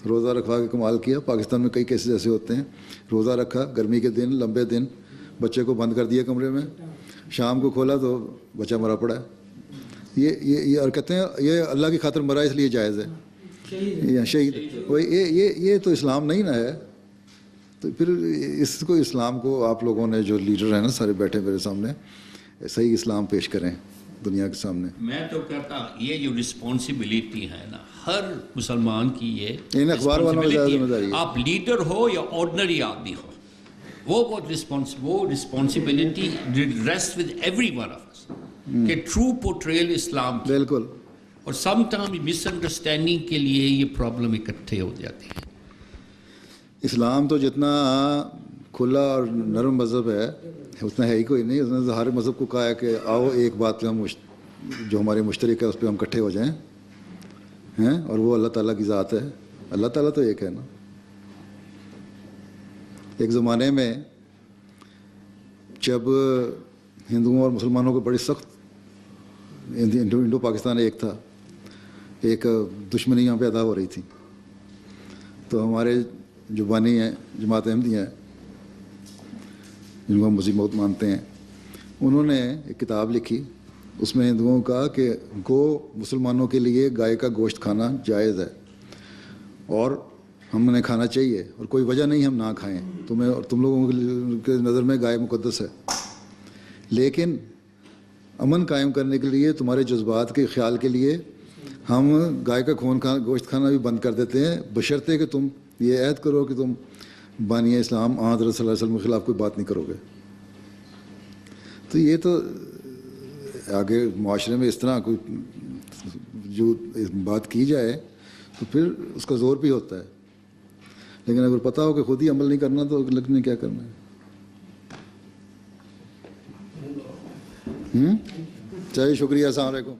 روزہ رکھوا کے کمال کیا. پاکستان میں کئی کیسز ایسے ہوتے ہیں، روزہ رکھا، گرمی کے دن، لمبے دن، بچے کو بند کر دیا کمرے میں، شام کو کھولا تو بچہ مرا پڑا ہے. یہ اور کہتے ہیں یہ اللہ کی خاطر مرا اس لیے جائز ہے، شہید. یہ تو اسلام نہیں نا ہے. تو پھر اس کو، اسلام کو آپ لوگوں نے جو لیڈر ہیں نا سارے بیٹھے میرے سامنے، صحیح اسلام پیش کریں دنیا کے سامنے. میں تو کہتا یہ جو رسپانسبلٹی ہے نا ہر مسلمان کی، یہ اخبار والوں کی ذمہ داری ہے. آپ لیڈر ہو یا آرڈنری آدمی ہو، وہ responsibility rests with every one of us کہ ٹرو پورٹریل اسلام. بالکل. اور سم ٹائم مس انڈرسٹینڈنگ کے لیے یہ پرابلم اکٹھے ہو جاتی ہے. اسلام تو جتنا کھلا اور نرم مذہب ہے اتنا ہے ہی کوئی نہیں. اس نے ہر مذہب کو کہا ہے کہ آؤ ایک بات پہ ہم جو ہمارے مشترک ہے اس پہ ہم اکٹھے ہو جائیں ہیں، اور وہ اللہ تعالیٰ کی ذات ہے. اللہ تعالیٰ تو ایک ہے نا. ایک زمانے میں جب ہندوؤں اور مسلمانوں کو بڑی سخت، انڈو پاکستان ایک تھا، ایک دشمنیاں پیدا ہو رہی تھیں، تو ہمارے جو بانی ہیں جماعت احمدیہ ہیں جن کو ہم مسیح موت مانتے ہیں، انہوں نے ایک کتاب لکھی. اس میں ہندوؤں کا کہ گو مسلمانوں کے لیے گائے کا گوشت کھانا جائز ہے اور ہم نے کھانا چاہیے، اور کوئی وجہ نہیں ہم نہ کھائیں. تم لوگوں کے نظر میں گائے مقدس ہے، لیکن امن قائم کرنے کے لیے، تمہارے جذبات کے خیال کے لیے، ہم گائے کا گوشت کھانا بھی بند کر دیتے ہیں، بشرطے کہ تم یہ عہد کرو کہ تم بانی اسلام حضرت صلی اللہ علیہ وسلم کے خلاف کوئی بات نہیں کرو گے. تو یہ تو آگے معاشرے میں اس طرح کوئی جو بات کی جائے تو پھر اس کا زور بھی ہوتا ہے. لیکن اگر پتہ ہو کہ خود ہی عمل نہیں کرنا تو لگنے کیا کرنا ہے. چلیے شکریہ، السلام علیکم.